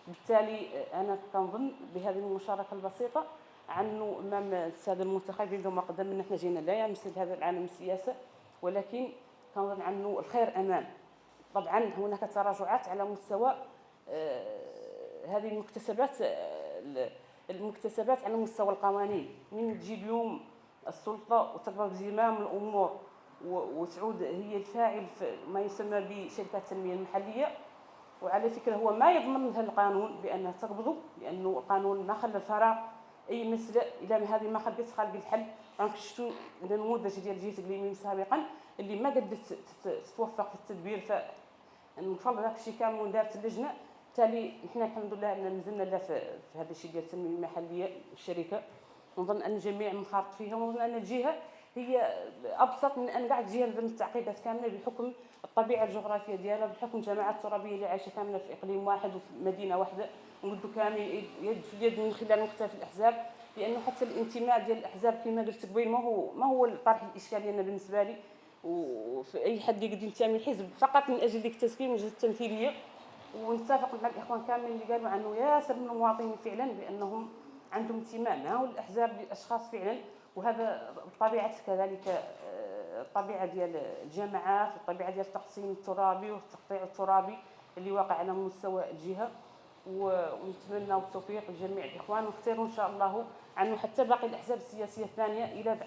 بالتالي انا كنظن بهذه المشاركه البسيطه عنه امام الساده المنتخبين ثم قدم من احنا جينا لا يمثل هذا العالم السياسه، ولكن كنظن عنه الخير امان. طبعا هناك تراجعات على مستوى هذه المكتسبات على مستوى القوانين. من تجي اليوم السلطه وتقرر زمام الامور وتعود هي الفاعل في ما يسمى بشركات التنميه المحليه. وعلى فكره هو ما يضمن هذا القانون بانه تقبضوا، لانه القانون ما خلى الفراغ اي مساله الى هذه ما خلت خالق الحل. راك شفتوا النموذج ديال جهه اقليميه سابقا اللي ما قدت تتوفق في التدبير، فنفضل داك الشيء كامل ودارت اللجنه. بالتالي نحن الحمد لله ان مازلنا لا في هذا الشيء ديال التنميه المحليه الشركه. نظن ان الجميع منخرط فيها، ونظن ان الجهه هي ابسط من ان قاعد جهه لازم التعقيدات كامله بحكم الطبيعه الجغرافيه ديالها، بحكم الجماعات الترابيه اللي عايشه كامله في اقليم واحد وفي مدينه واحده، ونقدوا كامل يد في اليد من خلال مختلف الاحزاب. لانه حتى الانتماء ديال الاحزاب كما قلت قبيل ما هو الطرح الاشكالي انا بالنسبه لي. وفي اي حد يقدر ينتمي لحزب فقط من اجل ديك التسكين من اجل التمثيليه. ونتفق مع الاخوان كاملين اللي قالوا عنه ياسر من المواطنين فعلا بانهم عندهم انتماء مع الأحزاب للأشخاص فعلا. وهذا بطبيعة كذلك الطبيعة ديال الجماعات والطبيعة ديال التقسيم الترابي والتقطيع الترابي اللي واقع على مستوى الجهة. ونتمنى التوفيق لجميع الإخوان ونختاروا إن شاء الله عنه حتى باقي الأحزاب السياسية الثانية إلى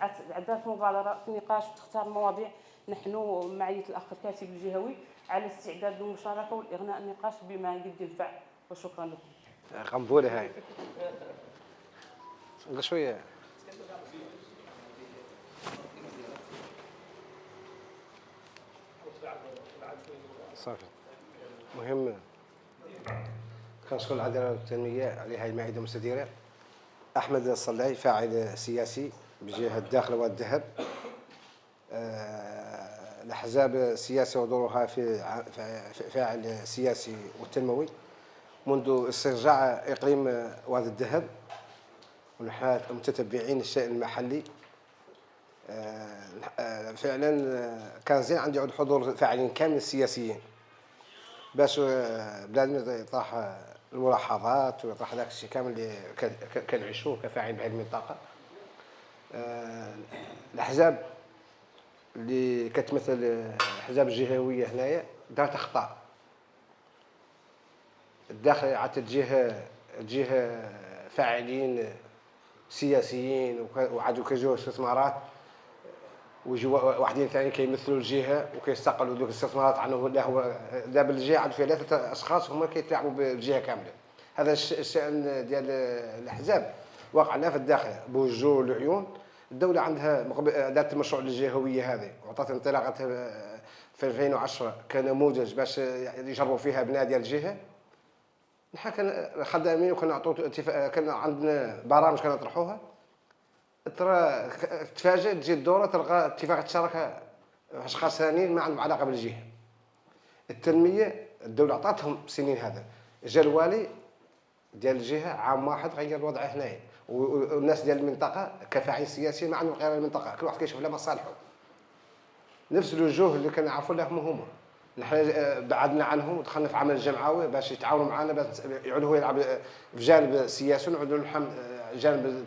دعت مبادرة في النقاش وتختار مواضيع. نحن معية الأخ الكاتب الجهوي على استعداد للمشاركة والإغناء النقاش بما قد ينفع. وشكرا لكم. قنبولة هاي شوية صافي. مهم كنشكر العدالة والتنمية على هاي المائدة المستديرة. أحمد الصلاي فاعل سياسي بجهة الداخل والذهب. الأحزاب السياسية ودورها في فاعل سياسي وتنموي منذ استرجاع إقليم وادي الذهب، ونحن متتبعين الشأن المحلي. فعلا كان زين عندي عود حضور فاعلين كامل السياسيين باش بلادنا يطرح الملاحظات ويطرح ذاك الشيء كامل اللي كنعيشوه كفاعلين بهذه المنطقة. الأحزاب اللي كتمثل الأحزاب الجهوية هنايا دارت أخطاء. الداخل عاد الجهة فاعلين سياسيين وعادوا كيجيو استثمارات ويجوا واحدين ثانيين كيمثلوا الجهه وكيستقلوا ذوك الاستثمارات عنه. لا هو دابا الجهه عاد فيها 3 اشخاص هما كيتلاعبوا بالجهه كامله. هذا الشان ديال الاحزاب واقع لنا في الداخل بوجوه العيون. الدوله عندها دارت المشروع الجهويه هذه وعطات انطلاقتها في 2010 كنموذج باش يجربوا فيها ابناء ديال الجهه. نحن كنا خدامين وكنعطوا كان عندنا برامج كنطرحوها. ترى تفاجئ تجي الدوره تلقى اتفاق الشراكه اشخاص ثانيين ما عندهم علاقه بالجهه. التنميه الدوله عطاتهم سنين. هذا جا الوالي ديال الجهه عام واحد غير الوضع هنايا، والناس ديال المنطقه كفاعلين سياسيين ما عندهم غير المنطقه، كل واحد كيشوف له مصالحه. نفس الوجوه اللي كنعرفوا لهم هما نحن بعدنا عنهم ودخلنا في عمل جمعوي باش يتعاونوا معنا باش يعود هو يلعب في جانب السياسي ونعودوا نحن جانب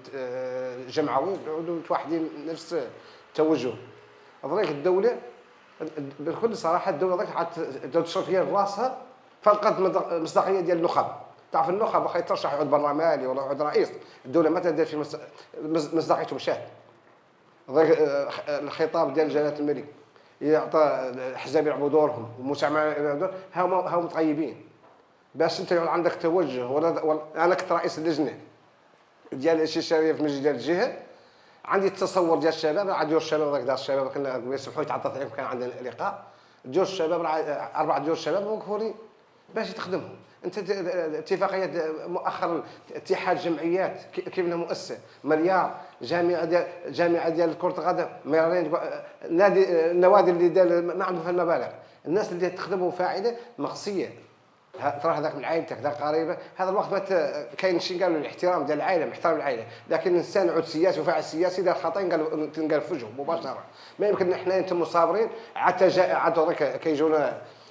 جمعوي نعودوا متوحدين نفس التوجه. أظنك الدولة بكل صراحة الدولة ذاك عاد تشرف هي راسها فقد مصداقية ديال النخب. تعرف النخب واخا يترشح يعود برلماني ولا يعود رئيس الدولة ما تدير في مصداقيته مشات. الخطاب ديال جلالة الملك يعطى الأحزاب يلعبوا دورهم والمجتمع يلعبوا دور هم متغيبين باش انت يعود عندك توجه. ولا انا كنت رئيس اللجنه ديال الاستشاريه في مجلس ديال الجهه عندي التصور ديال الشباب. عاد ديور الشباب هذاك دار الشباب كنا يسمحوا يتعطى عليهم كان عندنا لقاء ديور الشباب 4 ديور الشباب وقفوا لي باش تخدمهم. انت اتفاقيه مؤخرا اتحاد جمعيات كيف انه مؤسسه مليار، جامعه ديال كره القدم مليارين، نادي النوادي اللي دار ما عندهم المبالغ، الناس اللي تخدموا فاعله مقصيه، ترى هذاك من عائلتك ذاك قريبه، هذا الوقت ما كاين شي قالوا الاحترام ديال العائله، محترم العائله، لكن الانسان عود سياسي وفاعل سياسي دار خطا تنقال في وجهه مباشره. ما يمكن حنا نتم صابرين عاد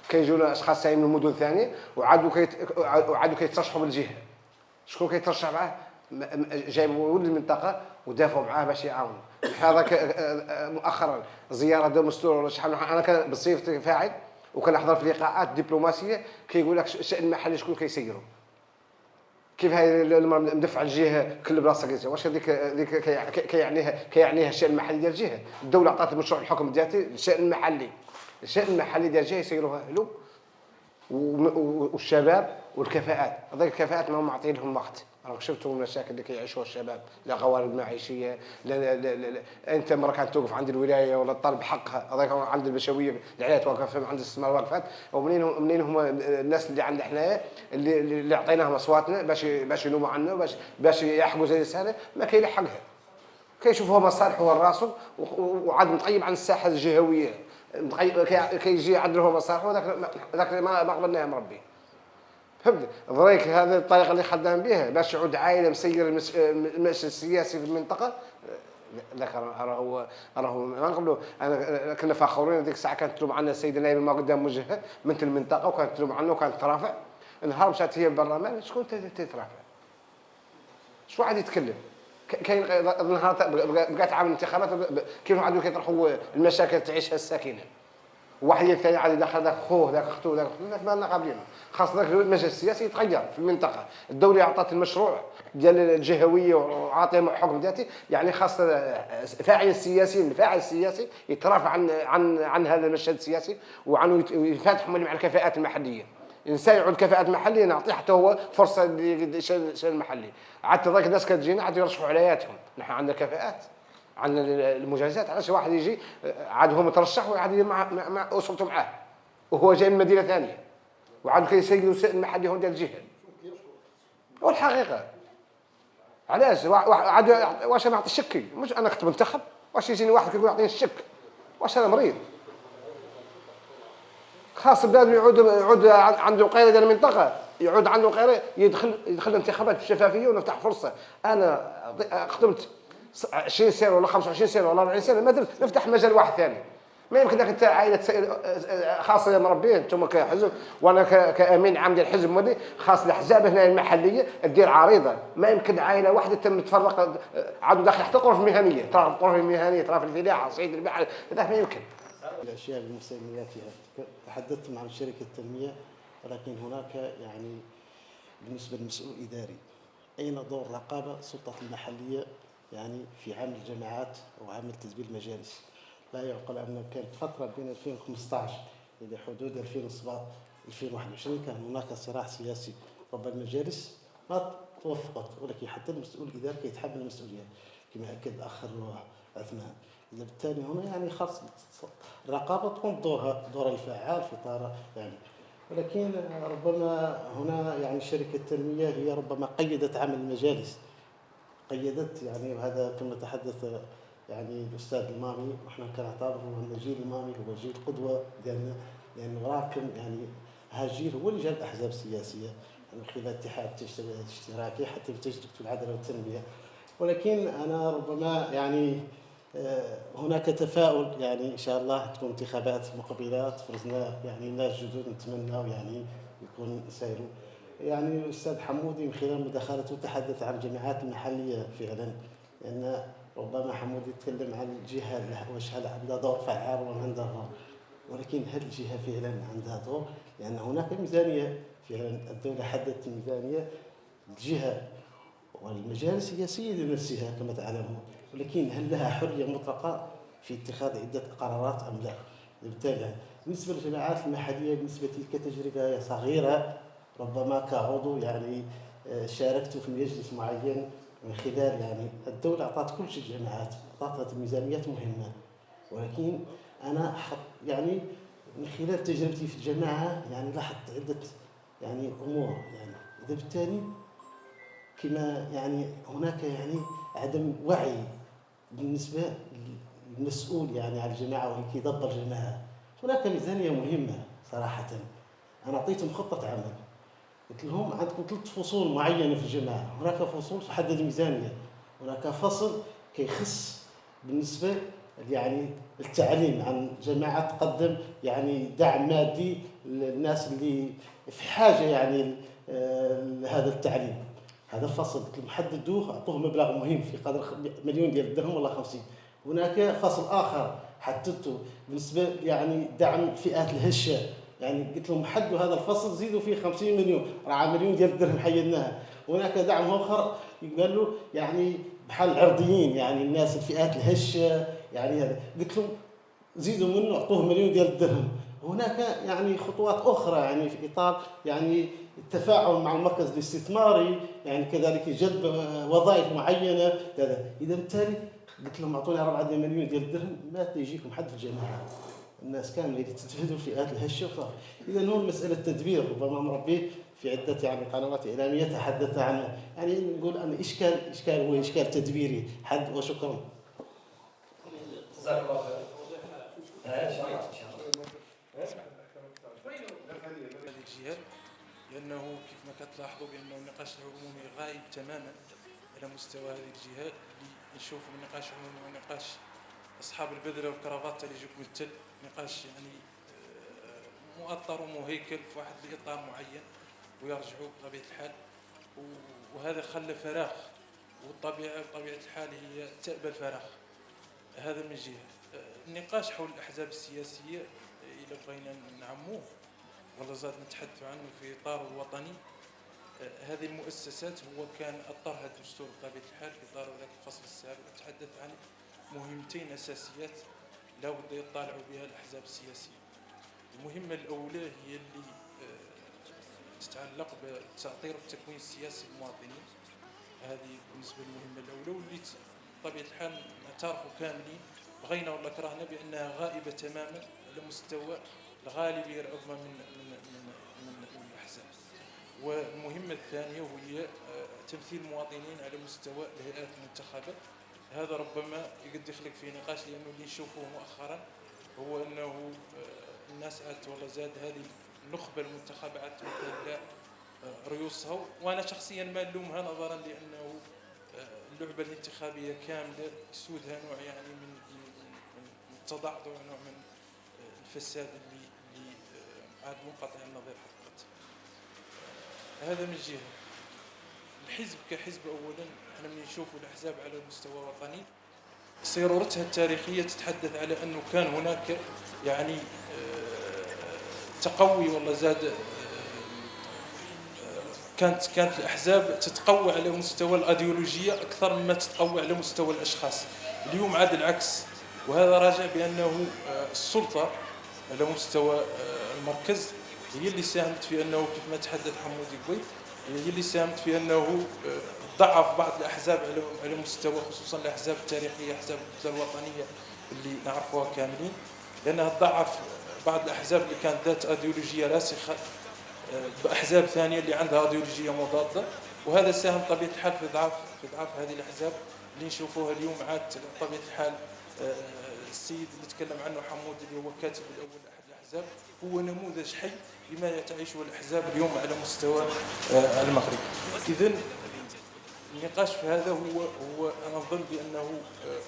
كيجونا اشخاص ثانيين من المدن الثانيه وعادوا كيترشحوا بالجهه. شكون كيترشح معاه؟ جايبوا ولد المنطقه ودافعوا معاه باش يعاونوا. هذاك مؤخرا زياره دو مستور ولا شحال، انا كان بالصيف فاعل وكنحضر في لقاءات دبلوماسيه كيقول لك الشان المحلي شكون كيسيروا. كيف هاي مدفع الجهه كل بلاصه كيسير، واش هذيك كيعنيها الشان المحلي ديال الجهه؟ الدوله عطات مشروع الحكم ديالتي الشان المحلي ديال الجهه يسيروها له، والشباب والكفاءات، هذيك الكفاءات ما هم معطين لهم وقت. راك شفتوا المشاكل اللي كيعيشوها الشباب، لا غوارض معيشيه، لا انت مره كانت توقف عند الولايه ولا الطالب حقها، هذاك عند البشويه العيالات واقفه عند الاستثمار واقفات، ومنين هما الناس اللي عندنا حنايا اللي عطيناهم اصواتنا باش ينوموا عنا باش يحقوا زي السنه، ما كيلحقها، كيشوفوها مصالح هو الراسل وعاد مطيب عن الساحه الجهويه، كيجي عندهم مصالح وذاك ما قبلناه مربي. فهمت؟ ضريك هذه الطريقه اللي خدام بها باش يعود عائله مسير المشهد السياسي في المنطقه. ذاك راهو ما نقبلوا. انا كنا فخورين هذيك الساعه كانت تلوم عنا السيده نائب ما قدام وجهها مثل المنطقه، وكانت تلوم عنا وكانت ترافع. نهار مشات هي البرلمان شكون تترافع؟ شو واحد يتكلم؟ كاين نهار بقات عام الانتخابات كيف عادوا كيطرحوا المشاكل تعيشها الساكنه. واحد الثاني عاد دخل ذاك خوه ذاك اختو ذاك ما قابلين، خاص ذاك المجلس السياسي يتغير في المنطقه. الدوله عطات المشروع ديال الجهويه وعاطيه حكم ذاتي، يعني خاص فاعل السياسي يترافع عن هذا المشهد السياسي وعنه يفتح مع الكفاءات المحليه. الانسان يعود كفاءات محليه نعطيه حتى هو فرصه للشان المحلي. عاد ذاك الناس كتجينا عاد يرشحوا علياتهم، نحن عندنا كفاءات، عندنا المجازات. علاش واحد يجي عاد هو مترشح وعاد مع اسرته معاه وهو جاي من مدينه ثانيه وعاد كيسيروا المحلي هون ديال الجهه. والحقيقه علاش عاد واش انا نعطي الشكي؟ مش انا كنت منتخب، واش يجيني واحد كيقول يعطيني الشك؟ واش انا مريض؟ خاص بلاد يعود عنده قيره ديال المنطقه، يعود عنده قيره يدخل الانتخابات بشفافيه ونفتح فرصه. انا خدمت 20 سنه ولا 25 سنه ولا 40 سنه ما درت، نفتح مجال واحد ثاني. ما يمكن لك انت عائله خاصه يا مربيه انتم كحزب وانا كامين عام ديال الحزب مولي خاص الاحزاب هنا المحليه دير عريضه. ما يمكن عائله واحده تم تفرق عادوا داخل حتى الغرف المهنيه، ترى الغرف المهنيه ترى في الفلاحه صعيد البحر، هذا ما يمكن. الاشياء المسميات فيها تحدثت مع شركه التنميه، ولكن هناك يعني بالنسبه للمسؤول الاداري اين دور رقابه السلطات المحليه يعني في عمل الجماعات وعمل تدبير المجالس؟ لا يعقل أن كانت فترة بين 2015 إلى حدود 2021 كان هناك صراع سياسي، ربما المجالس ما توفقت، ولكن حتى المسؤول الإداري كيتحمل المسؤولية كما أكد الأخ عثمان. إذا بالتالي هنا يعني خاص الرقابة تكون دورها الفعال في إطار يعني، ولكن ربما هنا يعني شركة التنمية هي ربما قيدت عمل المجالس، قيدت يعني، وهذا كما تحدث يعني الاستاذ المامي، ونحن كنعتبر ان الجيل المامي هو جيل قدوه ديالنا، لانه راكم يعني هذا الجيل هو اللي جاب الاحزاب السياسيه من خلال الاتحاد الاشتراكي حتى تجدد العداله والتنميه. ولكن انا ربما يعني هناك تفاؤل يعني ان شاء الله تكون انتخابات مقبلات فرزنا يعني ناس جدد نتمناو يعني يكون سيروا. يعني الاستاذ حمودي من خلال مداخلته تحدث عن الجماعات المحليه فعلا، لان ربما حمودي يتكلم عن الجهه واش هل عندها دور فعال ولا عندها دور، ولكن هل الجهه فعلا عندها دور؟ لان هناك ميزانيه فعلا، الدوله حددت الميزانيه الجهه والمجالس السياسيه لنفسها كما تعلمون، ولكن هل لها حريه مطلقه في اتخاذ عده قرارات ام لا؟ بالتالي بالنسبه للجماعات المحليه بالنسبه لي كتجربه صغيره، ربما كعضو يعني شاركت في مجلس معين من خلال يعني الدولة أعطت كل شيء الجماعات، أعطت ميزانيات مهمة، ولكن أنا يعني من خلال تجربتي في الجماعة يعني لاحظت عدة يعني امور يعني اذا بالتالي كما يعني هناك يعني عدم وعي بالنسبه للمسؤول يعني على الجماعه وهي كيدبر الجماعه. هناك ميزانيه مهمه صراحه، انا اعطيتهم خطه عمل، قلت لهم عندكم 3 فصول معينه في الجماعه، هناك فصول تحدد ميزانيه، هناك فصل كيخص بالنسبه يعني التعليم عن جماعه تقدم يعني دعم مادي للناس اللي في حاجه يعني لهذا التعليم. هذا الفصل قلت لهم حددوه، اعطوه مبلغ مهم في قدر مليون ديال الدرهم ولا 50. هناك فصل اخر حددته بالنسبه يعني دعم فئات الهشه، يعني قلت لهم حدوا هذا الفصل زيدوا فيه 50 مليون، راه مليون ديال الدرهم حيدناها. هناك دعم اخر يقال له يعني بحال العرضيين، يعني الناس الفئات الهشه، يعني هذا قلت لهم زيدوا منه اعطوه مليون ديال الدرهم. هناك يعني خطوات اخرى يعني في اطار يعني التفاعل مع المركز الاستثماري، يعني كذلك جلب وظائف معينه كذا. اذا بالتالي قلت لهم اعطوني 4 مليون ديال الدرهم ما تيجيكم حد في الجماعه، الناس كامله اللي تتفهدوا الفئات الهشه وصافي. اذا هو مساله تدبير، ربما مربي في عده يعني قنوات اعلاميه تحدث عنه، يعني نقول ان اشكال هو اشكال تدبيري حد. وشكرا. جزاك الله خير. هذه الجهات، لانه كيف ما كتلاحظوا بانه النقاش العمومي غايب تماما على مستوى هذه الجهات، اللي نشوفوا من نقاش عمومي ونقاش اصحاب البذره والكرافات اللي يجيك مثل نقاش يعني مؤطر ومهيكل في واحد الاطار معين ويرجعوا بطبيعه الحال، وهذا خلى فراغ، والطبيعه بطبيعه الحال هي تأبى الفراغ. هذا من جهه. النقاش حول الاحزاب السياسيه اذا بغينا نعموه ولا زاد نتحدث عنه في اطار الوطني، هذه المؤسسات هو كان اطرها الدستور بطبيعه الحال في اطار ذاك الفصل السابق، تحدث عن مهمتين اساسيات لا بد يطالعوا بها الاحزاب السياسيه. المهمه الاولى هي اللي تتعلق بالتأطير والتكوين السياسي للمواطنين، هذه بالنسبه للمهمه الاولى، واللي بطبيعه الحال نعترفوا كاملين بغينا ولا كرهنا بانها غائبه تماما على مستوى الغالبيه العظمى من الاحزاب. والمهمه الثانيه وهي تمثيل المواطنين على مستوى الهيئات المنتخبه. هذا ربما يقد يخلق فيه نقاش، لانه اللي نشوفوه مؤخرا هو انه الناس عاد ولا زاد هذه النخبه المنتخبه عاد تمثل رؤوسها، وانا شخصيا ما نلومها نظرا لانه اللعبه الانتخابيه كامله يسودها نوع يعني من التضعضع ونوع من الفساد اللي عاد منقطع النظير حقيقه. هذا من جهه. الحزب كحزب اولا احنا من نشوفوا الاحزاب على المستوى الوطني سيرورتها التاريخيه تتحدث على انه كان هناك يعني تقوي ولا زاد كانت الاحزاب تتقوى على مستوى الايديولوجيه اكثر مما تتقوى على مستوى الاشخاص. اليوم عاد العكس، وهذا راجع بانه السلطه على مستوى المركز هي اللي ساهمت في انه كيف ما تحدث حمودي قوي، هي اللي ساهمت في انه ضعف بعض الاحزاب على مستوى خصوصا الاحزاب التاريخيه، احزاب الكتله الوطنيه اللي نعرفوها كاملين، لانها تضعف بعض الاحزاب اللي كانت ذات ايديولوجيه راسخه باحزاب ثانيه اللي عندها ايديولوجيه مضاده، وهذا ساهم بطبيعه الحال في ضعف هذه الاحزاب اللي نشوفوها اليوم. عاد بطبيعه الحال السيد اللي تكلم عنه حمود اللي هو كاتب الاول احد الاحزاب هو نموذج حي لما تعيشه الاحزاب اليوم على مستوى المغرب. اذا النقاش في هذا هو انا اظن بانه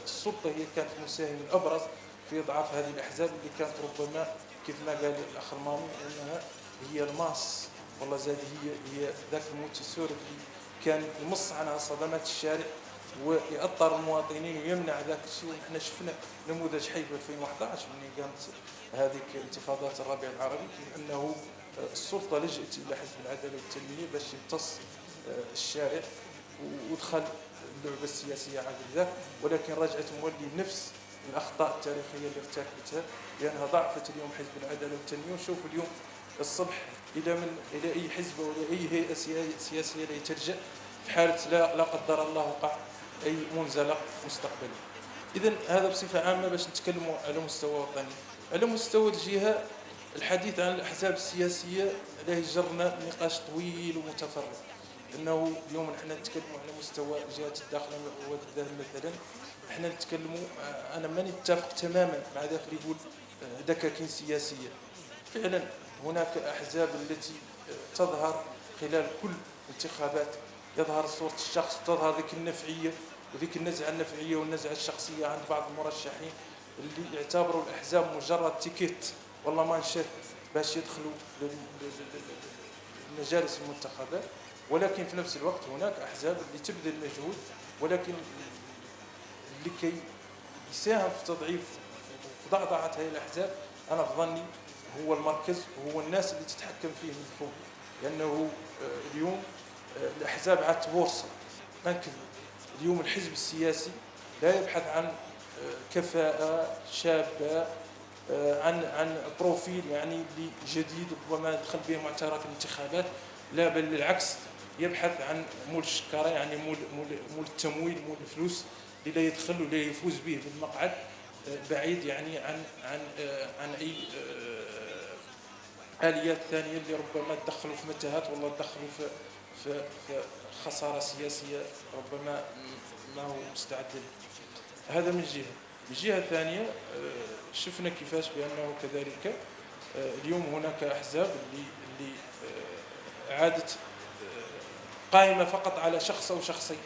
السلطه هي كانت المساهم الابرز في اضعاف هذه الاحزاب اللي كانت ربما كيف ما قال الاخ المامي انها هي الماس والله زاد هي ذاك الموتيسور اللي كان يمص عنها صدمات الشارع ويأطر المواطنين ويمنع ذاك الشيء. ونحن شفنا نموذج حي في 2011 من قامت هذيك انتفاضات الربيع العربي، كيف انه السلطه لجأت الى حزب العداله والتنميه باش يمتص الشارع ودخل اللعبه السياسيه عاد ذاك، ولكن رجعت مولي نفس الاخطاء التاريخيه اللي ارتكبتها لانها ضعفت اليوم حزب العداله والتنميه. ونشوف اليوم الصبح الى اي حزب ولا اي هيئه سياسيه اللي تلجأ في حاله لا قدر الله وقع اي منزلق مستقبلي. اذا هذا بصفه عامه باش نتكلموا على مستوى وطني. على مستوى الجهه الحديث عن الأحزاب السياسية لا يجرنا نقاش طويل ومتفرغ، لأنه اليوم نحن نتكلموا على مستوى الجهات الداخلية والداخل مثلا. احنا نتكلموا، أنا ماني متفق تماما مع ذاك اللي يقول دكاكين سياسية. فعلا هناك أحزاب التي تظهر خلال كل انتخابات، يظهر صورة الشخص، تظهر ذيك النفعية وذيك النزعة النفعية والنزعة الشخصية عند بعض المرشحين اللي يعتبروا الأحزاب مجرد تيكيت، والله ما نشاء باش يدخلوا لمجالس المنتخبات. ولكن في نفس الوقت هناك أحزاب اللي تبذل مجهود، ولكن لكي يساهم في تضعيف ضعضعة هذه الأحزاب، أنا في ظني هو المركز وهو الناس اللي تتحكم فيه من فوق. لأنه اليوم الأحزاب عادت بورصة، ما نكذب. اليوم الحزب السياسي لا يبحث عن كفاءة شابة، عن بروفيل يعني اللي جديد ربما يدخل به معترك الانتخابات، لا بل بالعكس يبحث عن مول الشكارة، يعني مول التمويل، مول الفلوس اللي لا يدخل ولا يفوز به بالمقعد، بعيد يعني عن أي آليات ثانية اللي ربما تدخلوا في متاهات والله تدخلوا في خسارة سياسية ربما ما هو مستعد له. هذا من جهة. من جهة ثانية شفنا كيفاش بأنه كذلك اليوم هناك أحزاب اللي عادت قائمة فقط على شخص أو شخصين،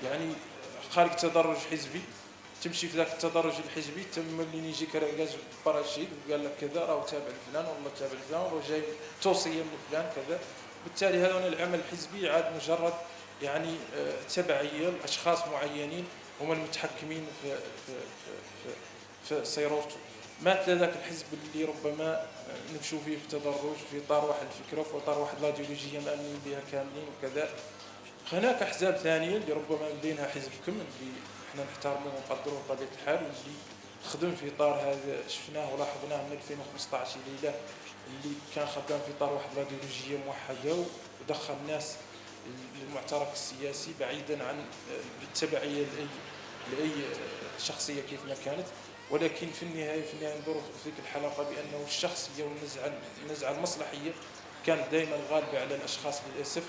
يعني خارج تدرج حزبي، تمشي في ذاك التدرج الحزبي تم اللي يجيك رئيس برشيد وقال لك كذا راه تابع لفلان والله تابع لفلان والله جاي توصية من فلان كذا. بالتالي هذا العمل الحزبي عاد مجرد يعني تبعية لأشخاص معينين هم المتحكمين في سيرورته. مات ذاك الحزب اللي ربما نمشوا فيه في تدرج في اطار واحد الفكره، في اطار واحد الايديولوجيه مامنين بها كاملين وكذا. هناك احزاب ثانيه اللي ربما بينها حزبكم اللي احنا نحترموه ونقدروه بطبيعه الحال، واللي خدم في اطار هذا، شفناه ولاحظناه من 2015 ليله، اللي كان خدام في اطار واحد الايديولوجيه موحده ودخل الناس للمعترك السياسي بعيدا عن التبعيه لاي شخصيه كيف ما كانت. ولكن في النهايه ندور في ذيك الحلقه بانه الشخصيه والنزعه المصلحيه كانت دائما غالبه على الاشخاص للاسف،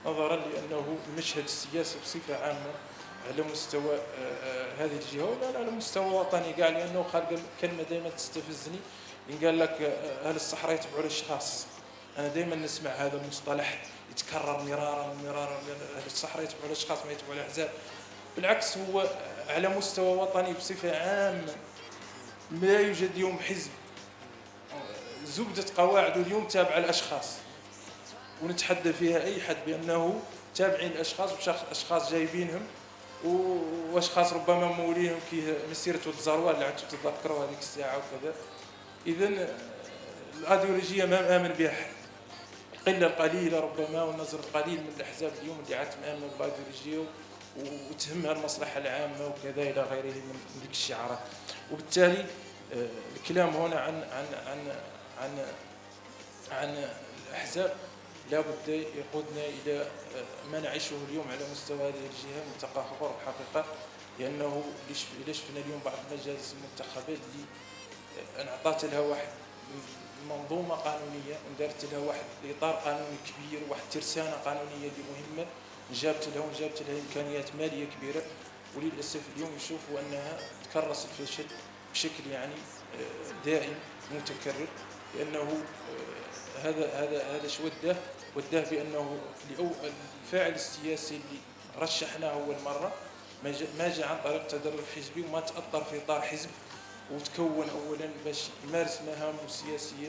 نظرا لانه المشهد السياسي بصفه عامه على مستوى هذه الجهه ولا على مستوى وطني كاع، لانه خالق كلمه دائما تستفزني إن قال لك اهل الصحراء يتبعوا الاشخاص. انا دائما نسمع هذا المصطلح يتكرر مرارا ومرارا، اهل الصحراء يتبعوا الاشخاص ما يتبعوا الاحزاب. بالعكس هو على مستوى وطني بصفه عامه لا يوجد اليوم حزب زبدة قواعده اليوم تابعة الأشخاص، ونتحدى فيها أي حد بأنه تابعين الأشخاص وأشخاص جايبينهم وأشخاص ربما موليهم كي مسيرة الزروال اللي عدتوا تتذكروا هذيك الساعة وكذا. إذن الأيديولوجية ما مآمن بها حد، القلة القليلة ربما والنظر القليل من الأحزاب اليوم اللي عاد مآمنة بالأيديولوجية وتهمها المصلحة العامة وكذا إلى غيره من ذيك الشعارات. وبالتالي الكلام هنا عن الأحزاب لابد يقودنا إلى ما نعيشه اليوم على مستوى هذه الجهة من تقهقر بحقيقة، لأنه ليش شفنا اليوم بعض مجالس المنتخبات اللي انعطات لها واحد منظومة قانونية ودارت لها واحد إطار قانوني كبير وواحد ترسانة قانونية اللي مهمة، جابت لها إمكانيات مالية كبيرة، وللأسف اليوم نشوفوا أنها تكرست الفشل بشكل يعني دائم متكرر. لأنه هذا شو وداه بأنه الفاعل السياسي اللي رشحناه أول مرة ما جاء عن طريق تدرج حزبي وما تأطر في إطار حزب وتكون أولا باش يمارس مهامه السياسية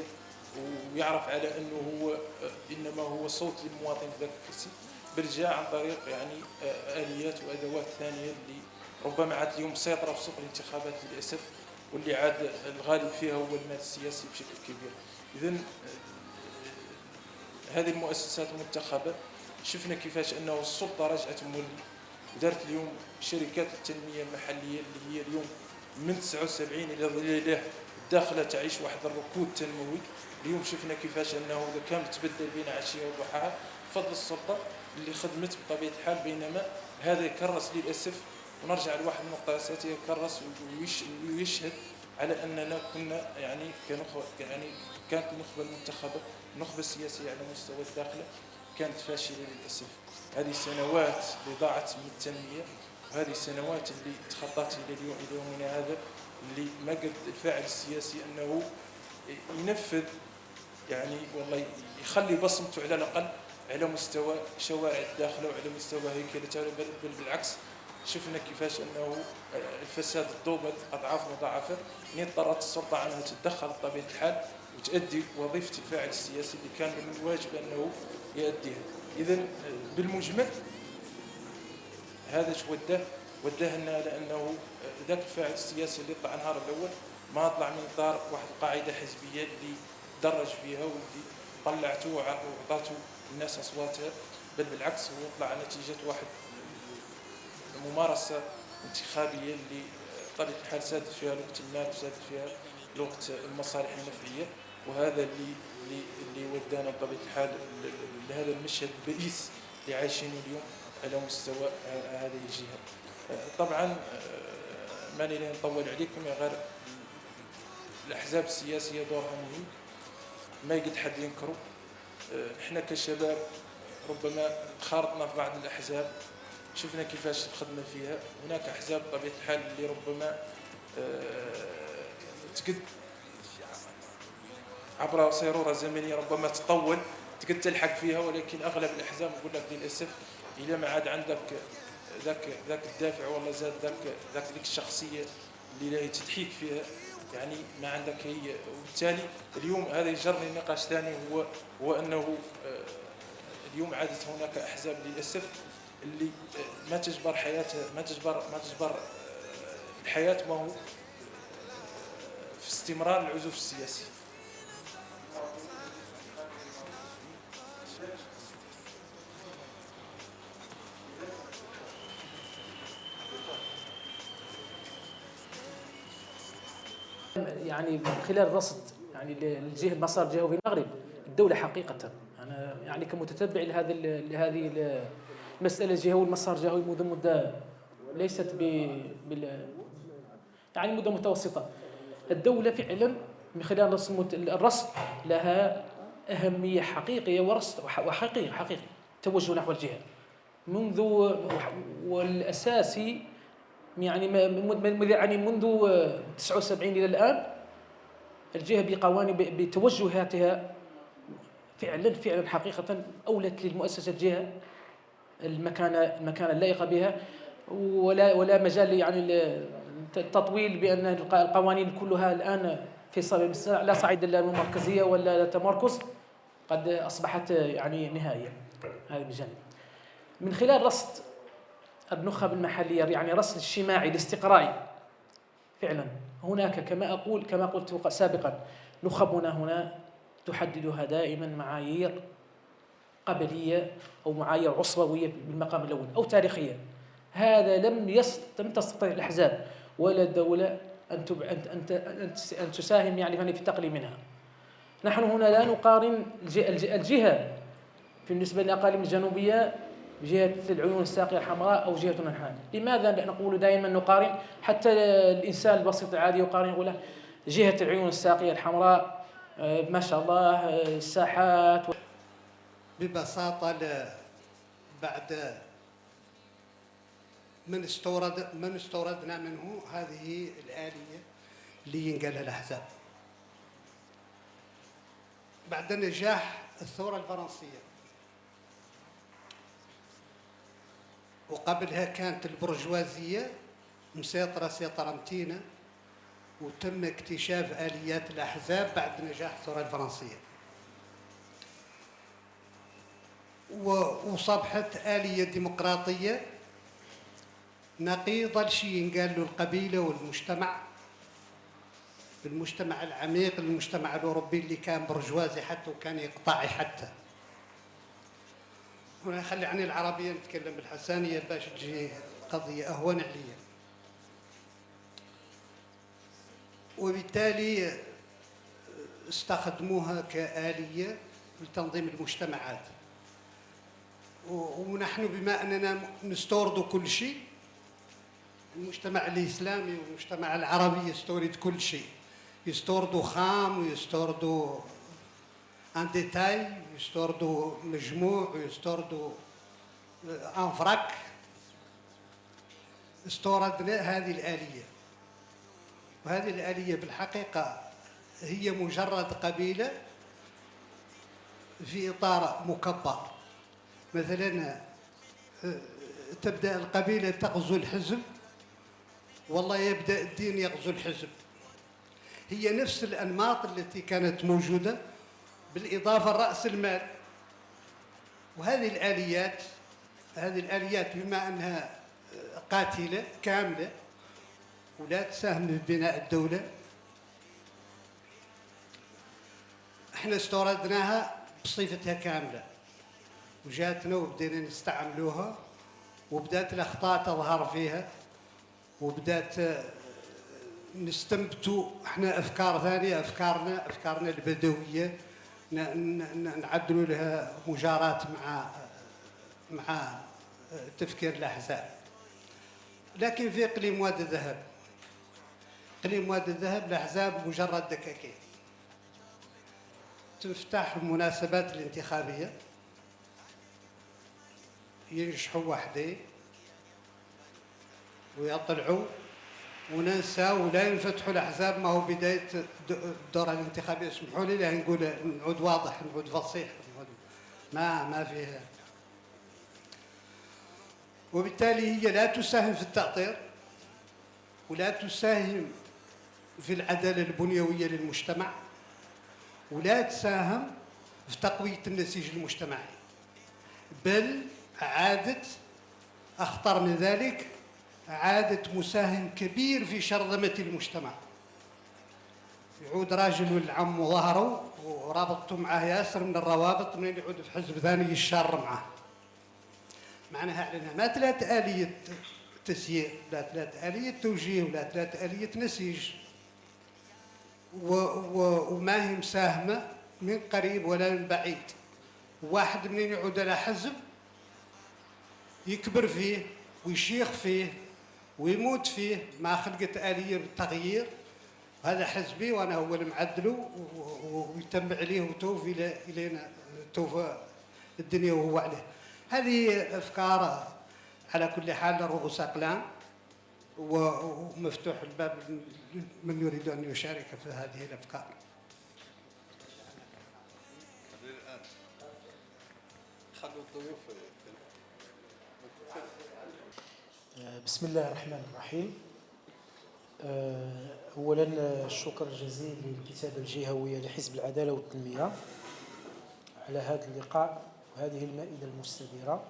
ويعرف على أنه هو إنما هو صوت للمواطن ذاك الكرسي، بل جاء عن طريق يعني آليات وأدوات ثانية اللي ربما عاد اليوم مسيطرة في سوق الانتخابات للأسف، واللي عاد الغالب فيها هو المال السياسي بشكل كبير. إذن هذه المؤسسات المنتخبة شفنا كيفاش أنه السلطة رجعت مولي ودارت اليوم شركات التنمية المحلية اللي هي اليوم من 79 إلى ظليله داخلة تعيش واحد الركود تنموي. اليوم شفنا كيفاش أنه إذا كانت تبدل بين عشية وضحاها بفضل السلطة اللي خدمت بطبيعة الحال، بينما هذا يكرس للأسف. ونرجع لواحد النقطة أساسية، يكرس ويشهد على أننا كنا يعني كنخبة، يعني كانت النخبة المنتخبة، النخبة السياسية على مستوى الداخل كانت فاشلة للأسف. هذه السنوات اللي ضاعت من التنمية، وهذه السنوات اللي تخطت إلى يومنا هذا، اللي ما قد الفاعل السياسي أنه ينفذ، يعني والله يخلي بصمته على الأقل على مستوى شوارع الداخل وعلى مستوى هيكلتها، بل بالعكس شفنا كيفاش أنه الفساد ضوبت أضعاف مضاعفة. اضطرت السلطة عنها تتدخل بطبيعة الحال وتؤدي وظيفة الفاعل السياسي اللي كان من الواجب أنه يؤديها. إذن بالمجمل هذا اش وداه لنا، لأنه ذاك الفاعل السياسي اللي طلع النهار الأول ما طلع من إطار واحد القاعدة حزبية اللي درج فيها واللي طلعته وعطاته الناس أصواتها، بل بالعكس هو طلع نتيجة واحد ممارسة انتخابية اللي بطبيعة الحال سادت فيها الوقت المال وسادت فيها الوقت المصالح النفعية. وهذا اللي ودانا بطبيعة الحال لهذا المشهد البئيس اللي عايشينه اليوم على مستوى هذه الجهة. طبعا ماني لين نطول عليكم، غير الأحزاب السياسية دورها مهم، ما يقد حد ينكره. احنا كشباب ربما خارطنا في بعض الأحزاب، شفنا كيفاش الخدمة فيها. هناك أحزاب بطبيعة الحال اللي ربما تقد عبر صيرورة زمنية ربما تطول تقد تلحق فيها، ولكن أغلب الأحزاب نقول لك للأسف إذا ما عاد عندك ذاك الدافع والله زاد ذاك الشخصية اللي لا تضحيك فيها، يعني ما عندك هي. وبالتالي اليوم هذا يجرني نقاش ثاني، هو أنه اليوم عادت هناك أحزاب للأسف اللي ما تجبر حياتها، ما تجبر الحياة، ما هو في استمرار العزوف السياسي. يعني من خلال رصد يعني للجهه المسار الجهوي في المغرب، الدوله حقيقه انا يعني كمتتبع لهذه المساله الجهوي والمسار الجهوي منذ مده ليست يعني مده متوسطه. الدوله فعلا من خلال الرصد لها اهميه حقيقيه وحقيقي توجه نحو الجهه منذ والاساسي، يعني منذ 79 إلى الآن الجهة بقوانين بتوجهاتها فعلا حقيقة أولت للمؤسسة الجهة المكان اللائق بها، ولا مجال يعني التطويل بأن القوانين كلها الآن في لا صعيد المركزية ولا التمركز قد أصبحت يعني نهائية. هذا بجانب من خلال رصد النخب المحلية، يعني رصد اجتماعي الاستقرائي. فعلا هناك كما قلت سابقا نخبنا هنا تحددها دائما معايير قبلية أو معايير عصبوية بالمقام الأول أو تاريخية. هذا لم تستطع الأحزاب ولا الدولة أن تساهم يعني في التقليل منها. نحن هنا لا نقارن الجهة بالنسبة للأقاليم الجنوبية بجهة العيون الساقية الحمراء أو جهة الأنحاء. لماذا نقول دائما نقارن؟ حتى الإنسان البسيط العادي يقارن، يقول جهة العيون الساقية الحمراء ما شاء الله الساحات. ببساطة بعد من استوردنا منه هذه الآلية اللي ينقلها الأحزاب بعد نجاح الثورة الفرنسية، وقبلها كانت البرجوازية مسيطرة سيطرة متينة، وتم اكتشاف آليات الأحزاب بعد نجاح الثورة الفرنسية، وصبحت آلية ديمقراطية نقيضة لشيء ينقال له القبيلة والمجتمع، المجتمع العميق، المجتمع الأوروبي اللي كان برجوازي حتى وكان يقطعي حتى. هنا خلي عني العربية نتكلم بالحسانية باش تجي قضية أهون عليا. وبالتالي استخدموها كآلية لتنظيم المجتمعات، ونحن بما أننا نستورد كل شيء المجتمع الإسلامي والمجتمع العربي يستورد كل شيء، يستوردوا خام ويستوردوا ان ديتاي، يستوردوا مجموع ويستوردوا انفراك. استوردنا هذه الآلية، وهذه الآلية بالحقيقة هي مجرد قبيلة في إطار مكبر. مثلا تبدأ القبيلة تغزو الحزب، والله يبدأ الدين يغزو الحزب. هي نفس الأنماط التي كانت موجودة، بالإضافة لرأس المال. وهذه الآليات بما أنها قاتلة كاملة ولا تساهم في بناء الدولة، احنا استوردناها بصفتها كاملة وجاتنا وبدينا نستعملوها، وبدات الأخطاء تظهر فيها، وبدات نستنبتوا احنا أفكار ثانية، أفكارنا البدوية، نعدلوا لها مجاراة مع تفكير الأحزاب. لكن في إقليم وادي الذهب، إقليم وادي الذهب الأحزاب مجرد دكاكين. تفتح المناسبات الانتخابية ينجحوا وحدين ويطلعوا وننسى ولا ينفتحوا الأحزاب. ما هو بداية الدورة الانتخابية، اسمحوا لي نقول نعود واضح، نعود فصيح، ما فيها. وبالتالي هي لا تساهم في التأطير ولا تساهم في العدالة البنيوية للمجتمع، ولا تساهم في تقوية النسيج المجتمعي، بل عادت أخطر من ذلك، عادت مساهم كبير في شرذمة المجتمع. يعود راجل والعم وظهروا ورابطوا معه ياسر من الروابط، من يعود في حزب ثاني يشار معه. معناها علينا ما ثلاث آلية تسيير، لا ثلاث آلية توجيه، ولا ثلاث آلية نسيج، وما هي مساهمة من قريب ولا من بعيد. واحد منين يعود على حزب يكبر فيه ويشيخ فيه ويموت فيه، ما خلقت آلية بالتغيير. هذا حزبي وأنا هو اللي معدله ويتم عليه وتوفي إلينا توفى الدنيا وهو عليه. هذه أفكار على كل حال رؤوس أقلام، ومفتوح الباب من يريد أن يشارك في هذه الأفكار. بسم الله الرحمن الرحيم. أولا الشكر الجزيل للكتابة الجهوية لحزب العدالة والتنمية على هذا اللقاء وهذه المائدة المستديرة.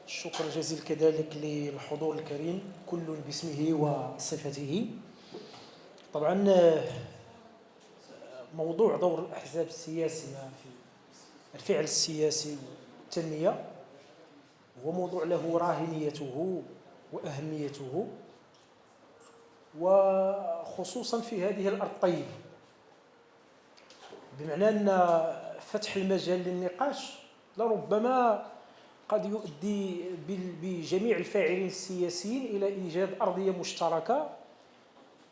الشكر الجزيل كذلك للحضور الكريم كل باسمه وصفته. طبعا موضوع دور الأحزاب السياسية في الفعل السياسي والتنمية هو موضوع له راهنيته وأهميته، وخصوصا في هذه الأرض الطيبة، بمعنى أن فتح المجال للنقاش لربما قد يؤدي بجميع الفاعلين السياسيين إلى إيجاد أرضية مشتركة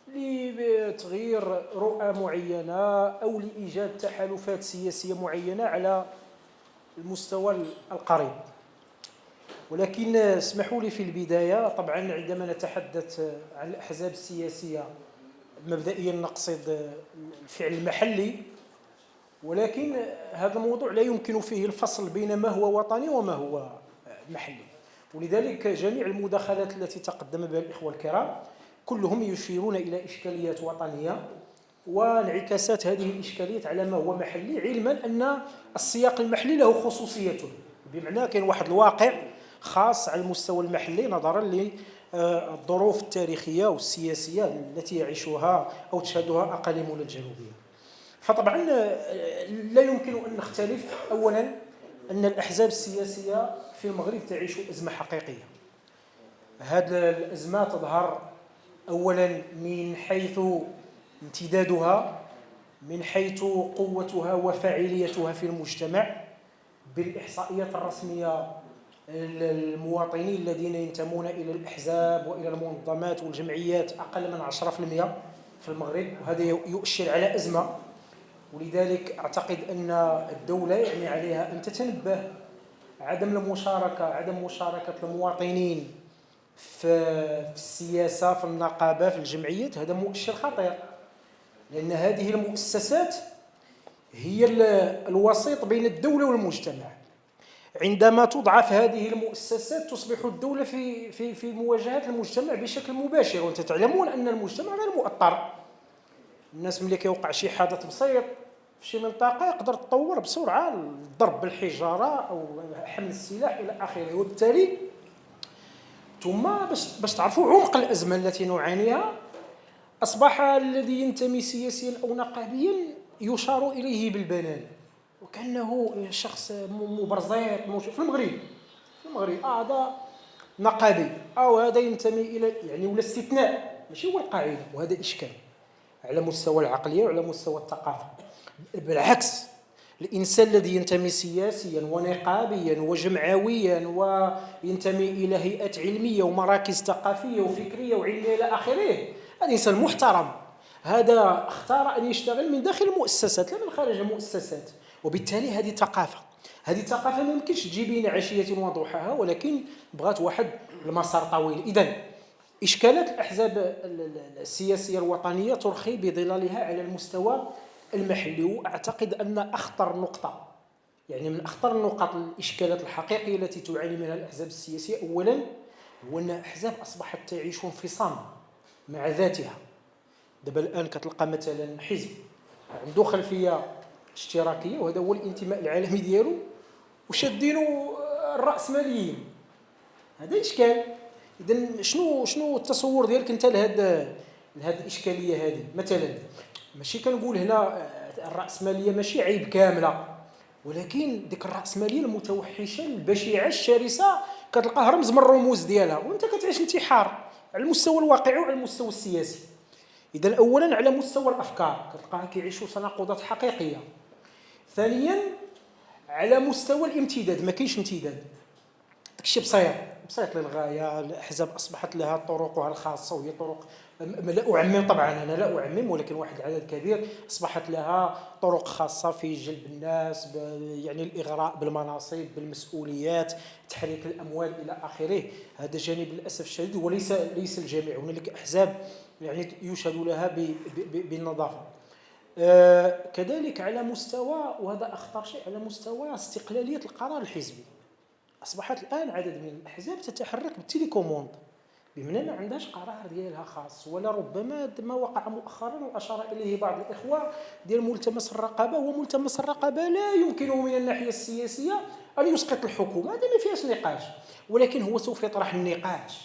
لتغيير رؤى معينة أو لإيجاد تحالفات سياسية معينة على المستوى القريب. ولكن اسمحوا لي في البداية، طبعا عندما نتحدث عن الأحزاب السياسية مبدئيا نقصد الفعل المحلي، ولكن هذا الموضوع لا يمكن فيه الفصل بين ما هو وطني وما هو محلي. ولذلك جميع المداخلات التي تقدم بها الإخوة الكرام كلهم يشيرون إلى إشكاليات وطنية وانعكاسات هذه الإشكاليات على ما هو محلي، علما أن السياق المحلي له خصوصيته، بمعنى كاين واحد الواقع خاص على المستوى المحلي نظرا للظروف التاريخية والسياسية التي يعيشها أو تشهدها أقاليمنا الجنوبية. فطبعا لا يمكن أن نختلف أولا أن الأحزاب السياسية في المغرب تعيش أزمة حقيقية. هذه الأزمة تظهر أولا من حيث امتدادها، من حيث قوتها وفاعليتها في المجتمع بالإحصائيات الرسمية المواطنين الذين ينتمون إلى الأحزاب وإلى المنظمات والجمعيات أقل من 10% في المغرب، وهذا يؤشر على أزمة. ولذلك أعتقد أن الدولة يعني عليها أن تتنبه. عدم مشاركة المواطنين في السياسة، في النقابة، في الجمعيات، هذا مؤشر خطير، لأن هذه المؤسسات هي الوسيط بين الدولة والمجتمع. عندما تضعف هذه المؤسسات تصبح الدولة في مواجهة المجتمع بشكل مباشر، وأنت تعلمون أن المجتمع غير مؤطر. الناس ملي كيوقع شي حدث بسيط في شي منطقة يقدر تطور بسرعة الضرب بالحجارة أو حمل السلاح إلى آخره. وبالتالي ثم باش تعرفوا عمق الأزمة التي نعانيها، أصبح الذي ينتمي سياسيا أو نقابيا يشار إليه بالبنان وكأنه شخص مبرزيط في المغرب هذا نقابي أو هذا ينتمي إلى يعني ولا استثناء، ماشي هو القاعدة. وهذا إشكال على مستوى العقلية وعلى مستوى الثقافة. بالعكس، الإنسان الذي ينتمي سياسيا ونقابيا وجمعويا وينتمي إلى هيئات علمية ومراكز ثقافية وفكرية وعلمية إلى آخره، هذا إنسان محترم. هذا اختار أن يشتغل من داخل المؤسسات لا من خارج المؤسسات. وبالتالي هذه ثقافة ما يمكنش تجي بين عشية وضحاها، ولكن بغات واحد المسار طويل. إذن إشكالات الأحزاب السياسية الوطنية ترخي بظلالها على المستوى المحلي. وأعتقد أن أخطر نقطة، يعني من أخطر النقاط الإشكالات الحقيقية التي تعاني منها الأحزاب السياسية، أولا هو أن الأحزاب أصبحت تعيش انفصام مع ذاتها. دابا الآن كتلقى مثلا حزب عنده خلفية اشتراكية وهذا هو الانتماء العالمي ديالو، وشادينو الرأسماليين، هذا إشكال. إذن شنو التصور ديالك أنت لهذه الإشكالية هذه؟ مثلا ماشي كنقول هنا الرأسمالية ماشي عيب كاملة، ولكن ديك الرأسمالية المتوحشة البشعة الشرسة كتلقاها رمز من الرموز ديالها، وانت كتعيش انتحار على المستوى الواقعي وعلى المستوى السياسي. إذا أولا على مستوى الأفكار كتلقاها كيعيشوا تناقضات حقيقية. ثانيا على مستوى الامتداد ما كاينش امتداد، داكشي بسيط للغاية. الأحزاب أصبحت لها طرقها الخاصة، وهي طرق لا أعمم طبعا، أنا لا أعمم، ولكن واحد العدد كبير أصبحت لها طرق خاصة في جلب الناس، يعني الإغراء بالمناصب بالمسؤوليات، تحريك الأموال إلى آخره. هذا جانب للأسف الشديد، وليس الجميع. هنالك أحزاب يعني يشهد لها بالنظافة. كذلك على مستوى، وهذا أخطر شيء، على مستوى استقلالية القرار الحزبي. أصبحت الآن عدد من الأحزاب تتحرك بالتليكوموند، بمعنى ما عندهاش قرار ديالها خاص، ولا ربما ما وقع مؤخرا وأشار إليه بعض الإخوة ديال ملتمس الرقابة. وملتمس الرقابة لا يمكنه من الناحية السياسية أن يسقط الحكومة، هذا ما فيهاش نقاش، ولكن هو سوف يطرح النقاش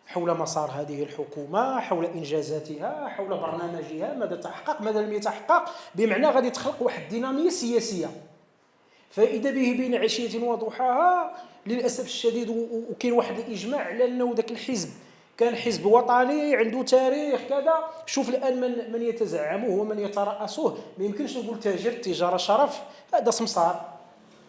حول مسار هذه الحكومة، حول إنجازاتها، حول برنامجها، ماذا تحقق ماذا لم يتحقق، بمعنى غادي تخلق واحد الدينامية سياسية. فإذا به بين عشية وضحاها للأسف الشديد، وكاين واحد الإجماع على أنه ذاك الحزب كان حزب وطني عنده تاريخ كذا. شوف الآن من يتزعمه ومن يترأسه، ما يمكنش نقول تاجر تجارة شرف، هذا سمسار،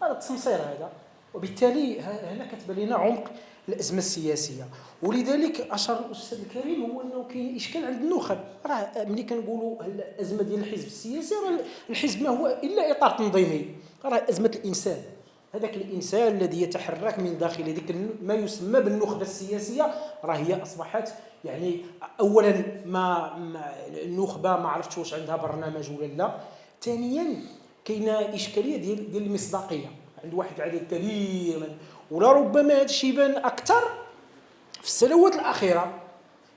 هذا التسمسير هذا. وبالتالي هنا كتبان لنا عمق الأزمة السياسية. ولذلك أشار الأستاذ الكريم هو أنه كاين إشكال عند النخب. راه ملي كنقولوا الأزمة ديال الحزب السياسي، راه الحزب ما هو إلا إطار تنظيمي، راه أزمة الإنسان، هذاك الإنسان الذي يتحرك من داخل ذيك ما يسمى بالنخبة السياسية، راه هي أصبحت يعني أولا ما النخبة ما عرفتش واش عندها برنامج ولا لا. ثانيا كاينه إشكالية ديال المصداقية عند واحد العدد كبير من، ولا ربما هذا الشيء يبان أكثر في السنوات الأخيرة.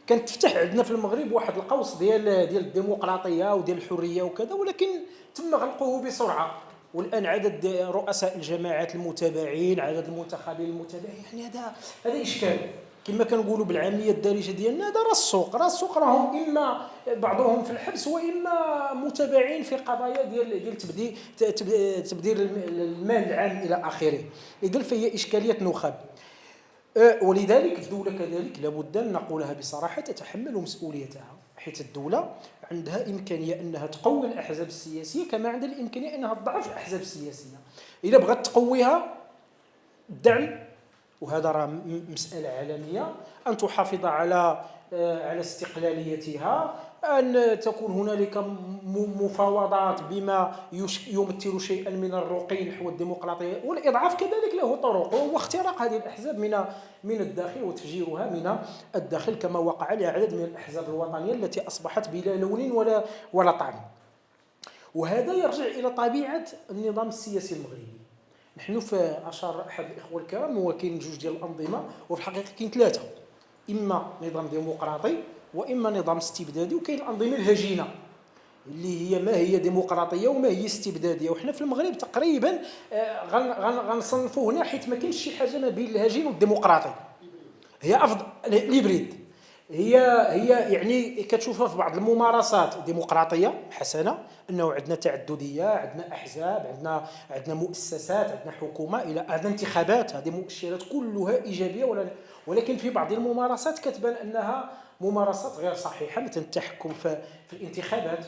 كانت تفتح عندنا في المغرب واحد القوس ديال الديمقراطية وديال الحرية وكذا، ولكن تم غلقه بسرعة. والآن عدد رؤساء الجماعات المتابعين، عدد المنتخبين المتابعين، يعني هذا إشكال. كما كنقولوا بالعامية الدارجة ديالنا، هذا راس السوق راهم إما بعضهم في الحبس وإما متابعين في قضايا ديال تبذير المال العام إلى آخره. إذن فهي إشكالية نخب. ولذلك الدولة كذلك لابد أن نقولها بصراحة تتحمل مسؤوليتها، حيث الدولة عندها إمكانية أنها تقوي الأحزاب السياسية كما عندها الإمكانية أنها تضعف الأحزاب السياسية. إذا بغت تقويها، الدعم وهذا راه مسألة عالمية، أن تحافظ على استقلاليتها، أن تكون هنالك مفاوضات بما يمثل شيئا من الرقي نحو الديمقراطية، والإضعاف كذلك له طرق، واختراق هذه الأحزاب من الداخل وتفجيرها من الداخل، كما وقع لعدد من الأحزاب الوطنية التي أصبحت بلا لون ولا طعم. وهذا يرجع إلى طبيعة النظام السياسي المغربي. نحن أشار أحد الإخوة الكرام هو كاين جوج ديال الأنظمة، وفي الحقيقة كاين ثلاثة، إما نظام ديمقراطي وإما نظام استبدادي، وكاين الأنظمة الهجينة اللي هي ما هي ديمقراطية وما هي استبدادية. وحنا في المغرب تقريبا غنصنفوا هنا حيث ما كاينش شي حاجة ما بين الهجين والديمقراطي، هي أفضل الهيبريد، هي يعني كتشوفها في بعض الممارسات ديمقراطية حسنة، أنه عندنا تعددية، عندنا أحزاب، عندنا مؤسسات، عندنا حكومة، عندنا انتخابات، هذه مؤشرات كلها إيجابية، ولكن في بعض الممارسات كتبان أنها ممارسات غير صحيحة، مثل التحكم في الانتخابات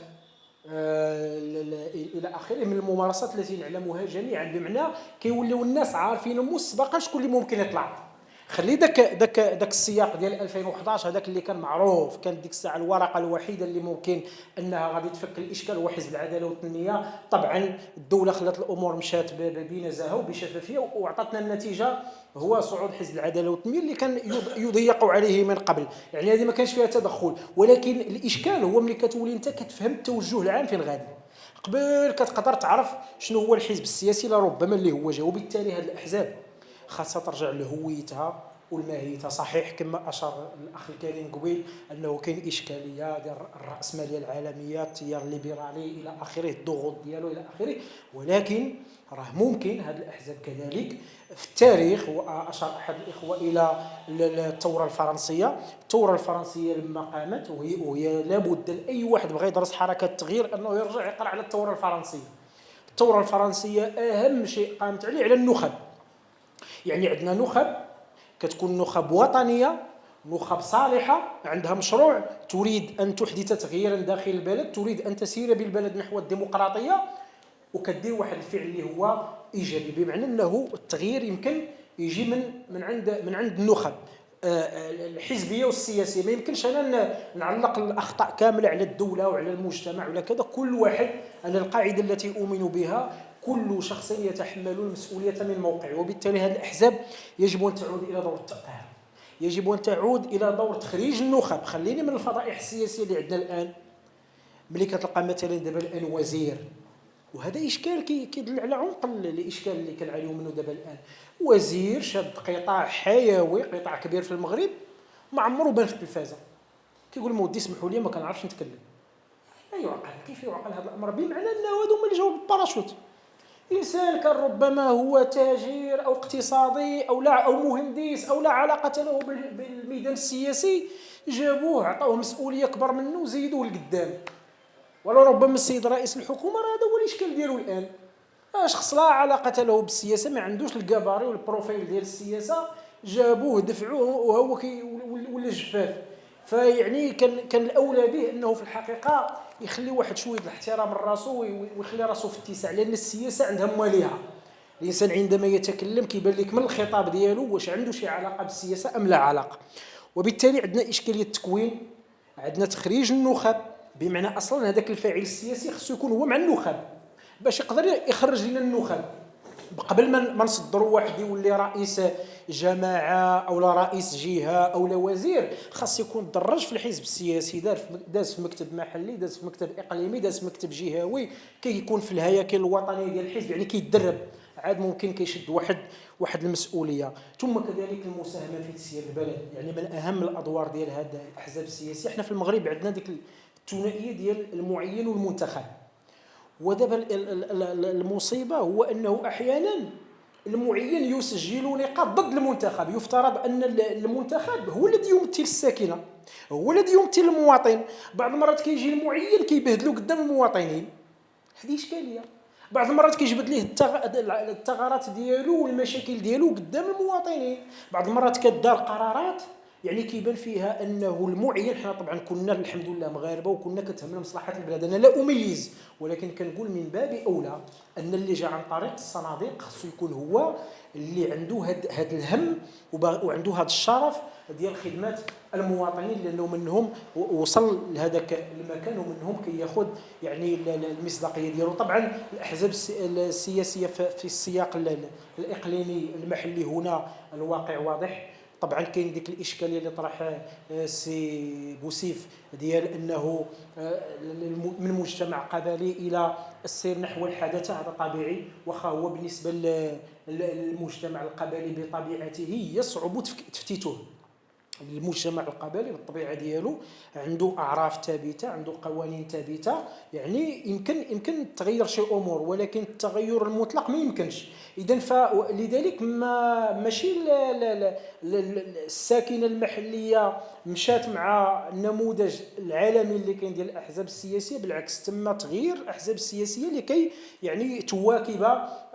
إلى آخره من الممارسات التي نعلمها جميعا، بمعنى كيوليو الناس عارفين مسبقا شكون اللي ممكن يطلع. خلي داك السياق ديال 2011 هذاك اللي كان معروف، كانت ديك الساعه الورقه الوحيده اللي ممكن انها غادي تفك الاشكال هو حزب العداله والتنميه. طبعا الدوله خلات الامور مشات بنزاهه وبشفافيه، واعطتنا النتيجه هو صعود حزب العداله والتنميه اللي كان يضيق عليه من قبل، يعني هذه ما كانش فيها تدخل. ولكن الاشكال هو ملي كتولي انت كتفهم التوجه العام فين غادي، قبل كتقدر تعرف شنو هو الحزب السياسي لربما اللي هو جا، وبالتالي هذه الاحزاب خاصة ترجع لهويتها والماهيتها. صحيح كما أشار الأخ الكريم قبيل أنه كاين إشكالية ديال الرأسمالية العالمية، التيار الليبرالي إلى آخره، الضغوط ديالو إلى آخره، ولكن راه ممكن هذه الأحزاب كذلك في التاريخ. وأشار أحد الإخوة إلى الثورة الفرنسية. الثورة الفرنسية لما قامت وهي لابد لأي واحد بغى يدرس حركة التغيير أنه يرجع يقرأ على الثورة الفرنسية. الثورة الفرنسية أهم شيء قامت على النخب، يعني عندنا نخب كتكون نخب وطنية، نخب صالحة، عندها مشروع، تريد أن تحدث تغييرا داخل البلد، تريد أن تسير بالبلد نحو الديمقراطية، وكدير واحد الفعل اللي هو إيجابي، بمعنى أنه التغيير يمكن يجي من عند النخب الحزبية والسياسية. ما يمكنش أنا نعلق الأخطاء كاملة على الدولة وعلى المجتمع ولا كذا، كل واحد، أنا القاعدة التي أؤمن بها كل شخص يتحمل المسؤولية من موقعه. وبالتالي هذه الأحزاب يجب أن تعود إلى دور التطهير، يجب أن تعود إلى دور تخريج النخب. خليني من الفضائح السياسية اللي عندنا الآن، ملي كتلقى مثلا دابا الآن وزير، وهذا إشكال كيدل على عمق الإشكال اللي كنعانيو منه دابا الآن. وزير شاد قطاع حيوي، قطاع كبير في المغرب، ما عمرو بان في التلفازة، كيقول مودي اسمحوا لي ما كنعرفش نتكلم. لا يعقل، كيف يعقل هذا الأمر؟ بمعنى أنه هذو هما اللي جاوا بالباراشوت. إنسان كان ربما هو تاجر أو اقتصادي أو مهندس أو لا علاقة له بالميدان السياسي، جابوه عطاوه مسؤولية أكبر منه وزيدوه لقدام. ولا ربما السيد رئيس الحكومة هذا هو الإشكال ديالو الآن، شخص لا علاقة له بالسياسة، ما عندوش الكباري والبروفيل ديال السياسة، جابوه دفعوه وهو ولا جفاف. فيعني كان الأولى به أنه في الحقيقة يخلي واحد شويه الاحترام لراسو ويخلي راسو في اتساع، لان السياسه عندها مواليها. الانسان عندما يتكلم كيبان لك من الخطاب ديالو واش عنده شي علاقه بالسياسه ام لا علاقه. وبالتالي عندنا اشكاليه التكوين، عندنا تخريج النخب، بمعنى اصلا هذاك الفاعل السياسي خصو يكون هو مع النخب باش يقدر يخرج لنا النخب. قبل ما نصدروا واحد يولي رئيس جماعه او لا رئيس جهه او لا وزير، خاص يكون درج في الحزب السياسي، داز في مكتب محلي، داز في مكتب اقليمي، داز في مكتب جهوي، كيكون في الهياكل الوطنيه ديال الحزب، يعني كيتدرب عاد ممكن كيشد واحد المسؤوليه. ثم كذلك المساهمه في تسيير البلد، يعني من اهم الادوار ديال هذا الاحزاب السياسيه. احنا في المغرب عندنا ديك الثنائيه ديال المعين والمنتخب. ودابا المصيبه هو انه احيانا المعين يسجل نقاط ضد المنتخب. يفترض ان المنتخب هو الذي يمثل الساكنه، هو الذي يمثل المواطن. بعض المرات كيجي المعين كيبهدلو قدام المواطنين، هذه اشكاليه. بعض المرات كيجبد ليه الثغرات ديالو والمشاكل ديالو قدام المواطنين. بعض المرات كدار قرارات يعني كيبان فيها انه المعين. حنا طبعا كنا الحمد لله مغاربه وكنا كتهمنا مصلحه البلاد، انا لا اميز، ولكن كنقول من باب اولى ان اللي جا عن طريق الصناديق خصو يكون هو اللي عنده هذا الهم وعنده هذا الشرف ديال خدمه المواطنين، لانه منهم وصل لهذاك المكان ومنهم كياخذ يعني المصداقيه ديالو. طبعا الاحزاب السياسيه في السياق الاقليمي المحلي هنا الواقع واضح. طبعا كاين ديك الاشكاليه اللي طرحها سي بوسيف ديال انه من مجتمع قبلي الى السير نحو الحداثه، هذا طبيعي، واخا هو بالنسبه للمجتمع القبلي بطبيعته يصعب تفتيته. المجتمع القبلي بالطبيعه ديالو عنده اعراف ثابته، عنده قوانين ثابته، يعني يمكن تغير شي امور، ولكن التغير المطلق ما يمكنش. اذا فلذلك ماشي الساكنه المحليه مشات مع النموذج العالمي اللي كاين ديال الاحزاب السياسيه، بالعكس تم تغيير الاحزاب السياسيه لكي يعني تواكب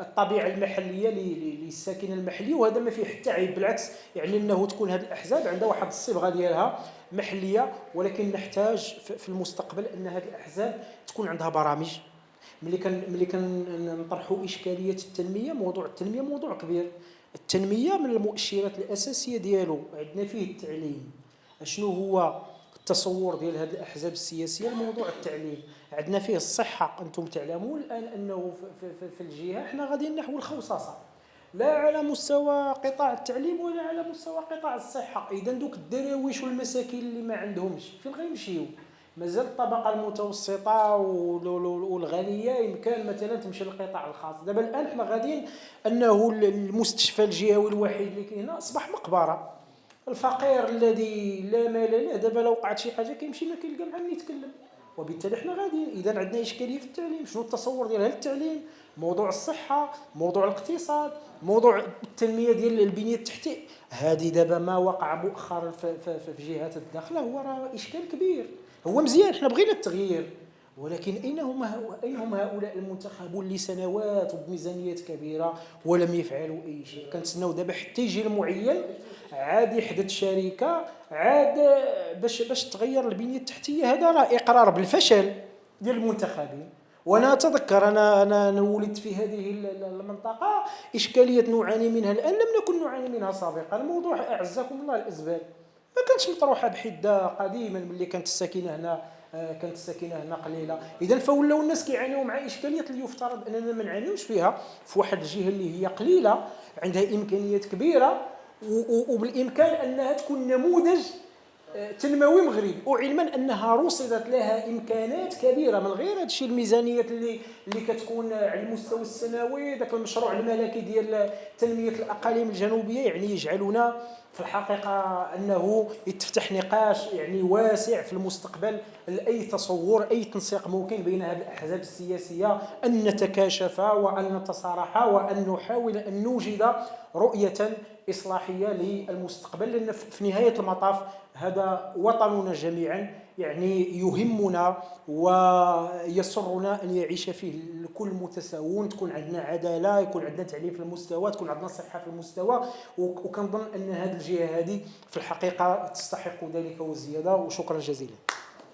الطبيعه المحليه للساكنه المحليه، وهذا ما فيه حتى عيب، بالعكس يعني انه تكون هذه الاحزاب عندها واحد الصبغه ديالها محليه، ولكن نحتاج في المستقبل ان هذه الاحزاب تكون عندها برامج. ملي كنطرحوا اشكاليه التنميه، موضوع التنميه موضوع كبير. التنميه من المؤشرات الاساسيه ديالو عندنا فيه التعليم. شنو هو التصور ديال هذه الاحزاب السياسيه؟ الموضوع التعليم عندنا فيه الصحه. انتم تعلمون الان انه في الجهه احنا غاديين نحو الخوصصه، لا على مستوى قطاع التعليم ولا على مستوى قطاع الصحه. اذا دوك الدراويش والمساكين اللي ما عندهمش فين غيمشيو؟ مازال الطبقه المتوسطه والغنيه يمكن مثلا تمشي للقطاع الخاص. دابا الان حنا غاديين انه المستشفى الجهوي الوحيد اللي كاين هنا اصبح مقبره. الفقير الذي لا مال له دابا لو وقعت شي حاجه كيمشي ما كيلقى مع من يتكلم، وبالتالي حنا غاديين. اذا عندنا اشكاليه في التعليم. شنو التصور ديال هذا التعليم؟ موضوع الصحه، موضوع الاقتصاد، موضوع التنميه ديال البنيه التحتيه. هذه دابا ما وقع مؤخرا في جهات الداخله هو راه اشكال كبير. هو مزيان، حنا بغينا التغيير، ولكن أين هم هؤلاء المنتخبون لسنوات وبميزانيات كبيرة ولم يفعلوا أي شيء؟ كنتسناو دابا حتى يجي المعين عاد يحدث شركة عاد باش تغير البنية التحتية. هذا راه إقرار بالفشل ديال المنتخبين. وانا اتذكر انا ولدت في هذه المنطقة، إشكالية نعاني منها الآن لم نكن نعاني منها سابقا. الموضوع أعزكم الله الأسباب ما كانتش مطروحه بحده قديما ملي كانت الساكنه هنا قليله. اذا فولاو الناس كيعانيوا مع اشكاليات اللي يفترض اننا ما نعانيوش فيها في واحد الجهه اللي هي قليله عندها امكانيات كبيره وبالامكان انها تكون نموذج تنموي مغربي، وعلما انها رصدت لها امكانات كبيره من غير هذا الشيء. الميزانيات اللي كتكون على المستوى السنوي، ذاك المشروع الملكي ديال تنميه الاقاليم الجنوبيه، يعني يجعلنا في الحقيقه انه يتفتح نقاش يعني واسع في المستقبل لاي تصور اي تنسيق ممكن بين هذه الاحزاب السياسيه، ان نتكاشف وان نتصارح وان نحاول ان نوجد رؤيه إصلاحية للمستقبل، لأن في نهاية المطاف هذا وطننا جميعا، يعني يهمنا ويسرنا أن يعيش فيه الكل متساوون، تكون عندنا عدالة، يكون عندنا تعليم في المستوى، تكون عندنا صحة في المستوى. وكنظن أن هذه الجهة هذه في الحقيقة تستحق ذلك وزيادة. وشكرا جزيلا.